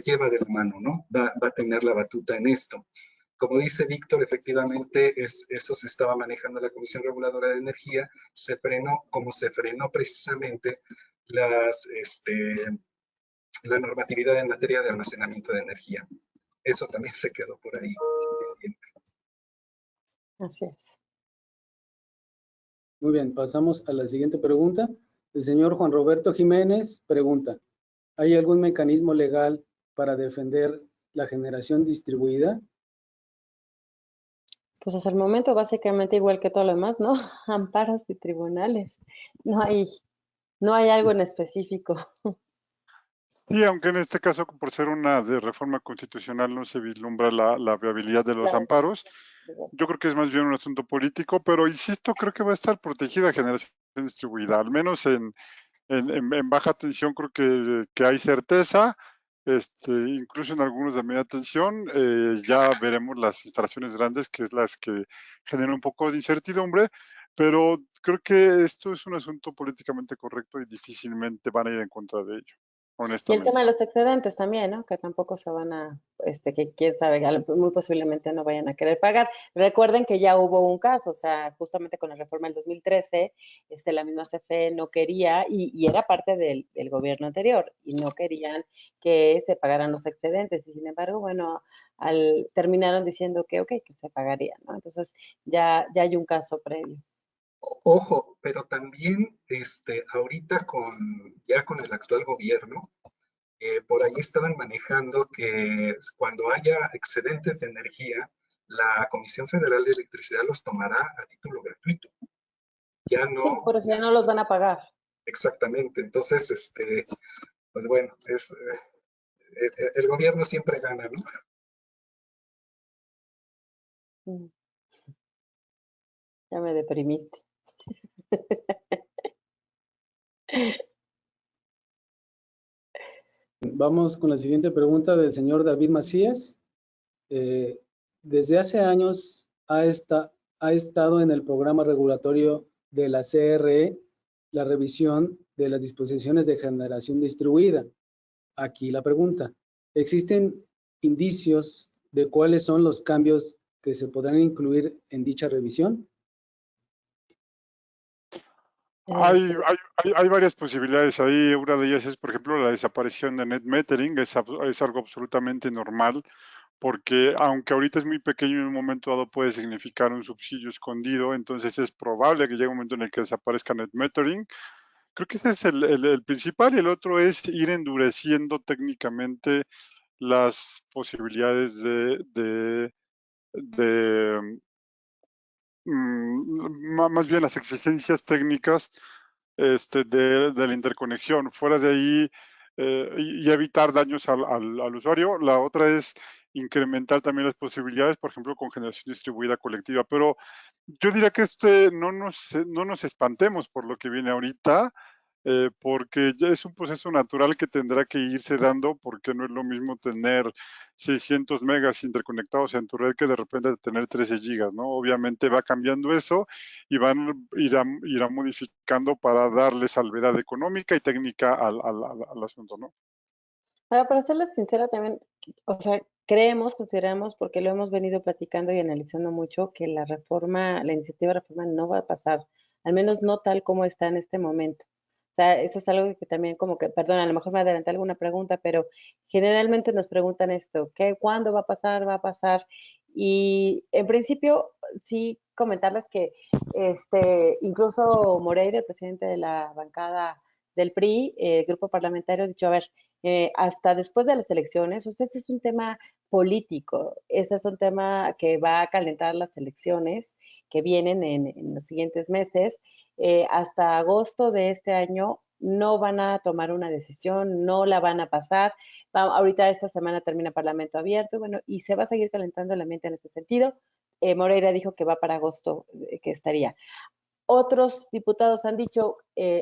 lleva de la mano, ¿no? Va a tener la batuta en esto. Como dice Víctor, efectivamente eso se estaba manejando la Comisión Reguladora de Energía, se frenó, como se frenó precisamente la normatividad en materia de almacenamiento de energía. Eso también se quedó por ahí pendiente. Así es. Muy bien, pasamos a la siguiente pregunta. El señor Juan Roberto Jiménez pregunta, ¿hay algún mecanismo legal para defender la generación distribuida? Pues hasta el momento básicamente igual que todo lo demás, ¿no? Amparos y tribunales. No hay algo en específico. Y aunque en este caso, por ser una de reforma constitucional, no se vislumbra la viabilidad de los Claro. amparos, yo creo que es más bien un asunto político, pero insisto, creo que va a estar protegida generación distribuida, al menos en baja tensión creo que hay certeza, incluso en algunos de media tensión, ya veremos las instalaciones grandes, que es las que generan un poco de incertidumbre, pero creo que esto es un asunto políticamente correcto y difícilmente van a ir en contra de ello, Y el tema honestamente. de los excedentes también, ¿no? Que tampoco se van a, que quién sabe, muy posiblemente no vayan a querer pagar. Recuerden que ya hubo un caso, o sea, justamente con la reforma del 2013, la misma CFE no quería, y era parte del gobierno anterior, y no querían que se pagaran los excedentes, y sin embargo, bueno, terminaron diciendo que, ok, que se pagarían, ¿no? Entonces, ya hay un caso previo. Ojo, pero también ahorita ya con el actual gobierno, por ahí estaban manejando que cuando haya excedentes de energía, la Comisión Federal de Electricidad los tomará a título gratuito. Ya Sí, no, por eso ya no los van a pagar. exactamente. Entonces, pues bueno, el gobierno siempre gana, ¿no? Ya me deprimiste. Vamos con la siguiente pregunta del señor David Macías. Desde hace años ha estado en el programa regulatorio de la CRE la revisión de las disposiciones de generación distribuida. Aquí la pregunta, ¿existen indicios de cuáles son los cambios que se podrán incluir en dicha revisión? Hay varias posibilidades ahí. Una de ellas es, por ejemplo, la desaparición de net metering. Es algo absolutamente normal, porque aunque ahorita es muy pequeño, en un momento dado puede significar un subsidio escondido, entonces es probable que llegue un momento en el que desaparezca net metering. Creo que ese es el principal, y el otro es ir endureciendo técnicamente las posibilidades de más bien las exigencias técnicas de la interconexión. Fuera de ahí, y evitar daños al usuario. La otra es incrementar también las posibilidades, por ejemplo, con generación distribuida colectiva. Pero yo diría que no nos espantemos por lo que viene ahorita, porque ya es un proceso natural que tendrá que irse dando, porque no es lo mismo tener 600 megas interconectados en tu red que de repente tener 13 gigas, ¿no? Obviamente va cambiando eso y irá modificando para darle salvedad económica y técnica al asunto, ¿no? Ahora, para serles sincera también, o sea, consideramos, porque lo hemos venido platicando y analizando mucho, que la iniciativa de reforma no va a pasar, al menos no tal como está en este momento. O sea, eso es algo que también como que, perdón, a lo mejor me adelanté alguna pregunta, pero generalmente nos preguntan esto, ¿cuándo va a pasar? ¿Va a pasar? Y en principio, sí comentarles que incluso Moreira, el presidente de la bancada del PRI, grupo parlamentario, ha dicho, a ver, hasta después de las elecciones, o sea, ese es un tema político, ese es un tema que va a calentar las elecciones que vienen en los siguientes meses. Hasta agosto de este año no van a tomar una decisión, no la van a pasar. Ahorita esta semana termina Parlamento Abierto, bueno, y se va a seguir calentando el ambiente en este sentido. Moreira dijo que va para agosto, que estaría. Otros diputados han dicho,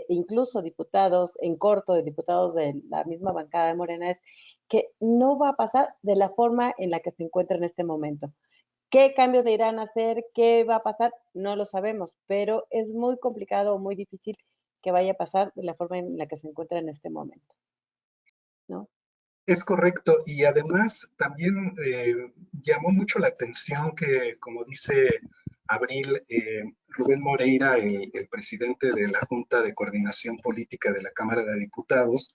incluso diputados en corto, de diputados de la misma bancada de Morena, es que no va a pasar de la forma en la que se encuentra en este momento. ¿Qué cambios le irán a hacer? ¿Qué va a pasar? No lo sabemos, pero es muy complicado o muy difícil que vaya a pasar de la forma en la que se encuentra en este momento, ¿no? Es correcto, y además también llamó mucho la atención que, como dice Abril, Rubén Moreira, el presidente de la Junta de Coordinación Política de la Cámara de Diputados,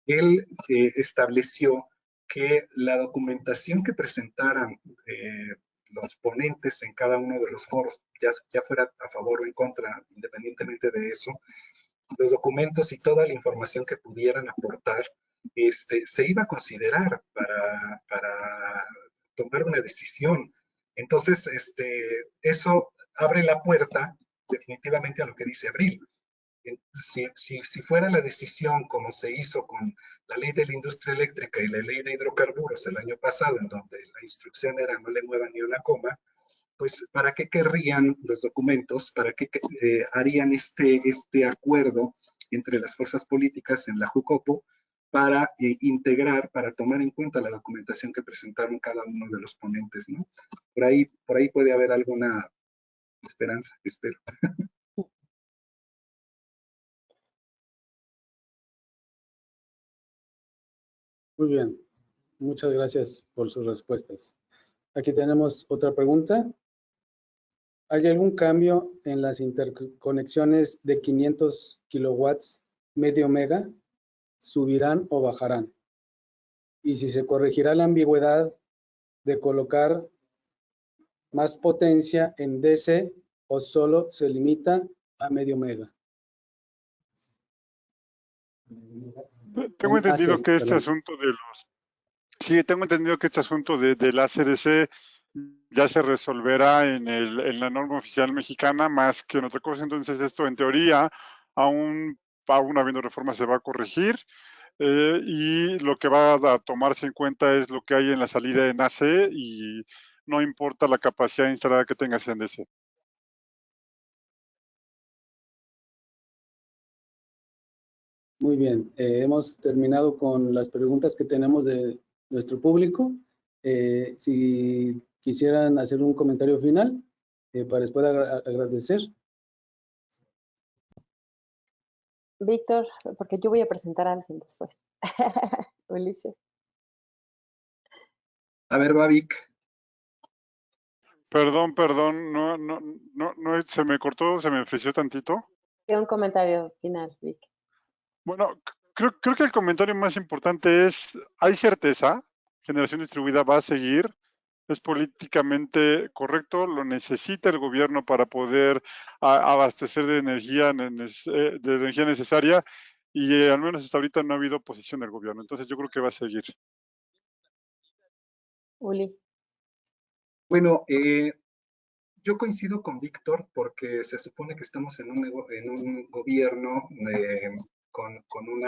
él estableció que la documentación que presentaran los ponentes en cada uno de los foros, ya fuera a favor o en contra, independientemente de eso, los documentos y toda la información que pudieran aportar, se iba a considerar para tomar una decisión. Entonces, eso abre la puerta definitivamente a lo que dice Abril. Si fuera la decisión como se hizo con la ley de la industria eléctrica y la ley de hidrocarburos el año pasado, en donde la instrucción era no le muevan ni una coma, pues ¿para qué querrían los documentos? ¿Para qué harían este acuerdo entre las fuerzas políticas en la JUCOPO para integrar, para tomar en cuenta la documentación que presentaron cada uno de los ponentes, ¿no? Por ahí puede haber alguna esperanza, espero. Muy bien, muchas gracias por sus respuestas. Aquí tenemos otra pregunta. ¿Hay algún cambio en las interconexiones de 500 kilowatts medio mega? ¿Subirán o bajarán? Y si se corregirá la ambigüedad de colocar más potencia en DC o solo se limita a medio mega. Tengo entendido que este perdón. asunto de los... Sí, tengo entendido que este asunto del ACDC ya se resolverá en la norma oficial mexicana más que en otra cosa. Entonces esto en teoría, aún habiendo reforma, se va a corregir. Y lo que va a tomarse en cuenta es lo que hay en la salida en AC y no importa la capacidad instalada que tengas en DC. Muy bien, hemos terminado con las preguntas que tenemos de nuestro público. Si quisieran hacer un comentario final para después agradecer. Víctor, porque yo voy a presentar a alguien después. Ulises. A ver, Bavic. Perdón, no, se me cortó, se me frició tantito. Un comentario final, Vic. Bueno, creo que el comentario más importante es, hay certeza, generación distribuida va a seguir, es políticamente correcto, lo necesita el gobierno para poder abastecer de energía necesaria y al menos hasta ahorita no ha habido oposición del gobierno, entonces yo creo que va a seguir. Uli. Bueno, yo coincido con Víctor porque se supone que estamos en un gobierno con un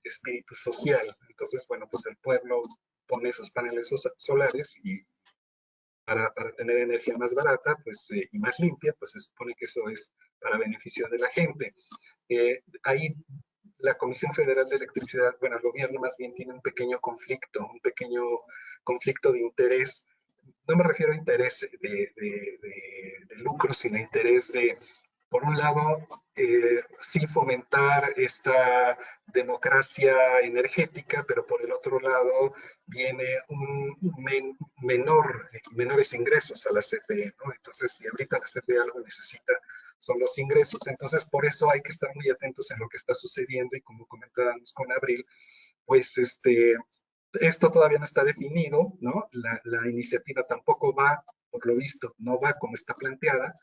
espíritu social. Entonces, bueno, pues el pueblo pone sus paneles solares y para tener energía más barata pues, y más limpia, pues se supone que eso es para beneficio de la gente. Ahí la Comisión Federal de Electricidad, bueno, el gobierno más bien tiene un pequeño conflicto de interés. No me refiero a interés de lucro, sino interés de, por un lado, sí fomentar esta democracia energética, pero por el otro lado viene menores ingresos a la CFE, ¿no? Entonces, si ahorita la CFE algo necesita, son los ingresos. Entonces, por eso hay que estar muy atentos en lo que está sucediendo y como comentábamos con Abril, pues esto todavía no está definido, ¿no? La iniciativa tampoco va, por lo visto, no va como está planteada.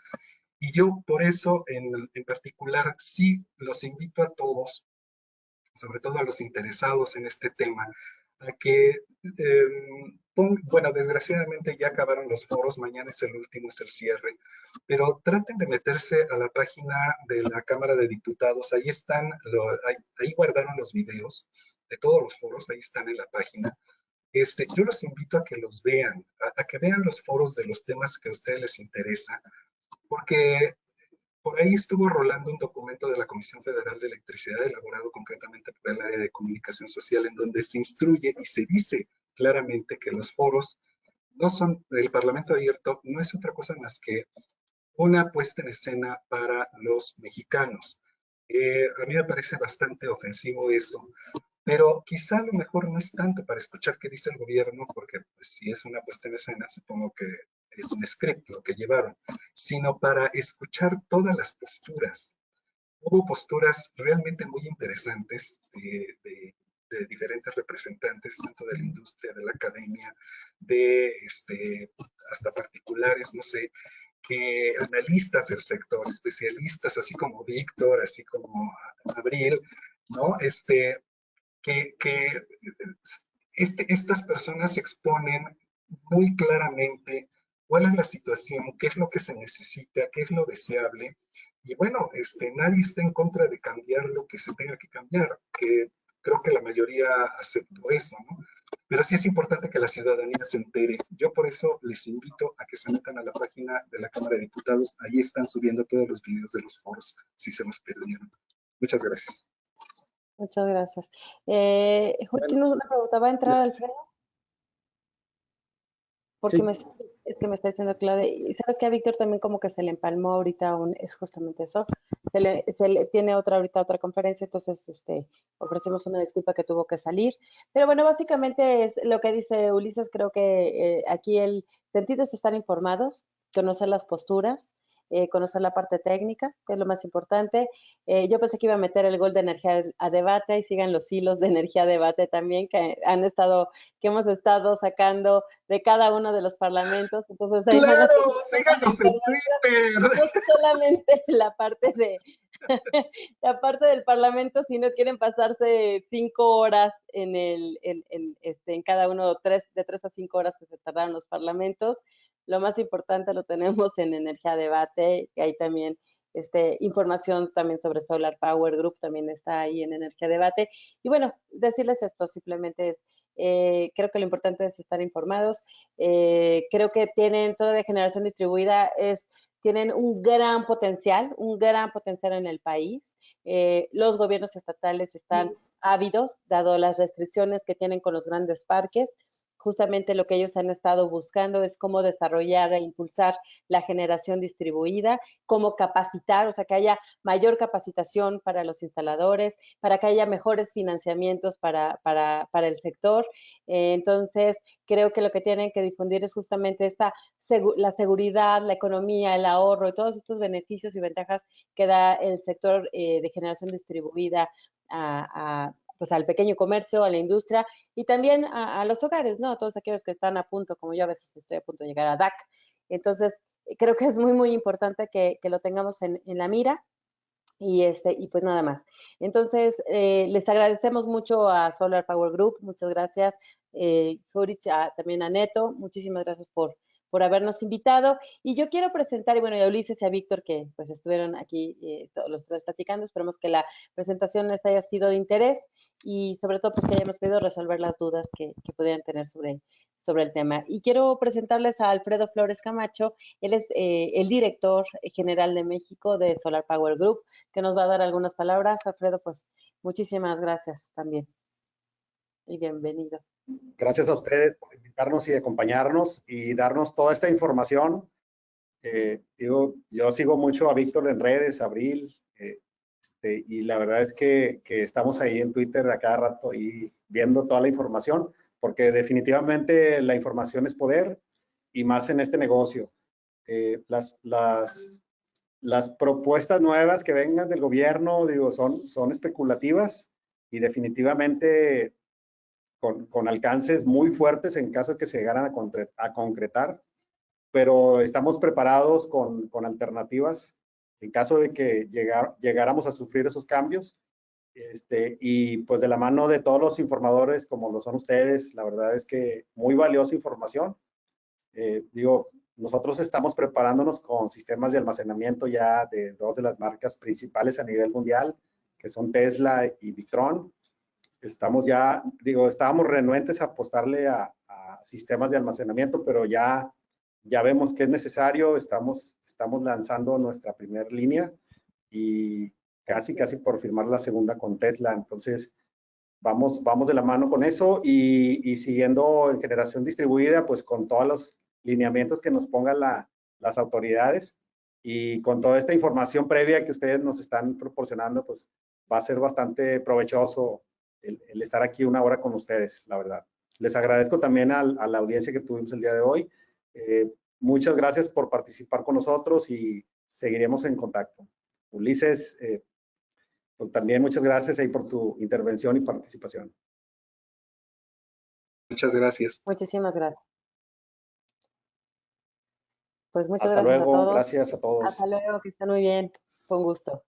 Y yo por eso en particular sí los invito a todos, sobre todo a los interesados en este tema, a que, bueno, desgraciadamente ya acabaron los foros, mañana es el último, es el cierre, pero traten de meterse a la página de la Cámara de Diputados, ahí están, ahí guardaron los videos de todos los foros, ahí están en la página. Yo los invito a que los vean, a que vean los foros de los temas que a ustedes les interesa, porque por ahí estuvo rolando un documento de la Comisión Federal de Electricidad, elaborado concretamente por el área de comunicación social, en donde se instruye y se dice claramente que los foros no son, el Parlamento abierto no es otra cosa más que una puesta en escena para los mexicanos. A mí me parece bastante ofensivo eso, pero quizá a lo mejor no es tanto para escuchar qué dice el gobierno, porque pues, si es una puesta en escena, supongo que es un script lo que llevaron, sino para escuchar todas las posturas. Hubo posturas realmente muy interesantes de diferentes representantes, tanto de la industria, de la academia, de hasta particulares, no sé, que analistas del sector, especialistas, así como Víctor, así como Abril, ¿no? Que estas personas exponen muy claramente cuál es la situación, qué es lo que se necesita, qué es lo deseable. Y bueno, nadie está en contra de cambiar lo que se tenga que cambiar, que creo que la mayoría aceptó eso, ¿no? Pero sí es importante que la ciudadanía se entere. Yo por eso les invito a que se metan a la página de la Cámara de Diputados. Ahí están subiendo todos los videos de los foros, si se los perdieron. Muchas gracias. Muchas gracias. Tienes una pregunta, ¿va a entrar Alfredo? Porque Sí. es que me está diciendo Claudia, y sabes que a Víctor también como que se le empalmó ahorita, es justamente eso, tiene ahorita otra conferencia, entonces ofrecemos una disculpa que tuvo que salir, pero bueno, básicamente es lo que dice Ulises, creo que aquí el sentido es estar informados, conocer las posturas, conocer la parte técnica, que es lo más importante. Yo pensé que iba a meter el gol de energía a debate y sigan los hilos de energía a debate también que hemos estado sacando de cada uno de los parlamentos. Entonces, ahí ¡claro! ¡Síganos en Twitter! No solamente la parte la parte del parlamento, si no quieren pasarse 5 horas en cada uno, de 3 a 5 horas que se tardaron los parlamentos. Lo más importante lo tenemos en Energía Debate, que hay también información también sobre Solar Power Group, también está ahí en Energía Debate. Y bueno, decirles esto simplemente es, creo que lo importante es estar informados. Creo que tienen todavía generación distribuida, tienen un gran potencial en el país. Los gobiernos estatales están ávidos, dado las restricciones que tienen con los grandes parques. Justamente lo que ellos han estado buscando es cómo desarrollar e impulsar la generación distribuida, cómo capacitar, o sea, que haya mayor capacitación para los instaladores, para que haya mejores financiamientos para el sector. Entonces, creo que lo que tienen que difundir es justamente la seguridad, la economía, el ahorro y todos estos beneficios y ventajas que da el sector de generación distribuida pues al pequeño comercio, a la industria y también a los hogares, ¿no? A todos aquellos que están a punto, como yo a veces estoy a punto de llegar a DAC. Entonces, creo que es muy, muy importante que lo tengamos en la mira. Y pues nada más. Entonces, les agradecemos mucho a Solar Power Group, muchas gracias, Jurich, también a Neto, muchísimas gracias por por habernos invitado. Y yo quiero presentar, y bueno, y a Ulises y a Víctor, que pues estuvieron aquí todos los tres platicando. Esperemos que la presentación les haya sido de interés y sobre todo pues que hayamos podido resolver las dudas que pudieran tener sobre el tema. Y quiero presentarles a Alfredo Flores Camacho. Él es el director general de México de Solar Power Group, que nos va a dar algunas palabras. Alfredo, pues muchísimas gracias también. Y bienvenido. Gracias a ustedes por invitarnos y acompañarnos y darnos toda esta información. Yo sigo mucho a Víctor en redes, Abril, y la verdad es que estamos ahí en Twitter a cada rato y viendo toda la información, porque definitivamente la información es poder y más en este negocio. Las propuestas nuevas que vengan del gobierno, digo, son especulativas y definitivamente con alcances muy fuertes en caso de que se llegaran a concretar, pero estamos preparados con alternativas en caso de que llegáramos a sufrir esos cambios. Y pues de la mano de todos los informadores como lo son ustedes, la verdad es que muy valiosa información. Nosotros estamos preparándonos con sistemas de almacenamiento ya de dos de las marcas principales a nivel mundial, que son Tesla y Victron. Estábamos renuentes a apostarle a sistemas de almacenamiento, pero ya vemos que es necesario. Estamos lanzando nuestra primera línea y casi por firmar la segunda con Tesla. Entonces, vamos de la mano con eso y siguiendo en generación distribuida, pues con todos los lineamientos que nos pongan las autoridades y con toda esta información previa que ustedes nos están proporcionando, pues va a ser bastante provechoso el estar aquí una hora con ustedes, la verdad. Les agradezco también a la audiencia que tuvimos el día de hoy. Muchas gracias por participar con nosotros y seguiremos en contacto. Ulises, pues también muchas gracias ahí por tu intervención y participación. Muchas gracias. Muchísimas gracias. Pues muchas Hasta gracias luego, a todos. gracias a todos. Hasta luego, que estén muy bien. Con gusto.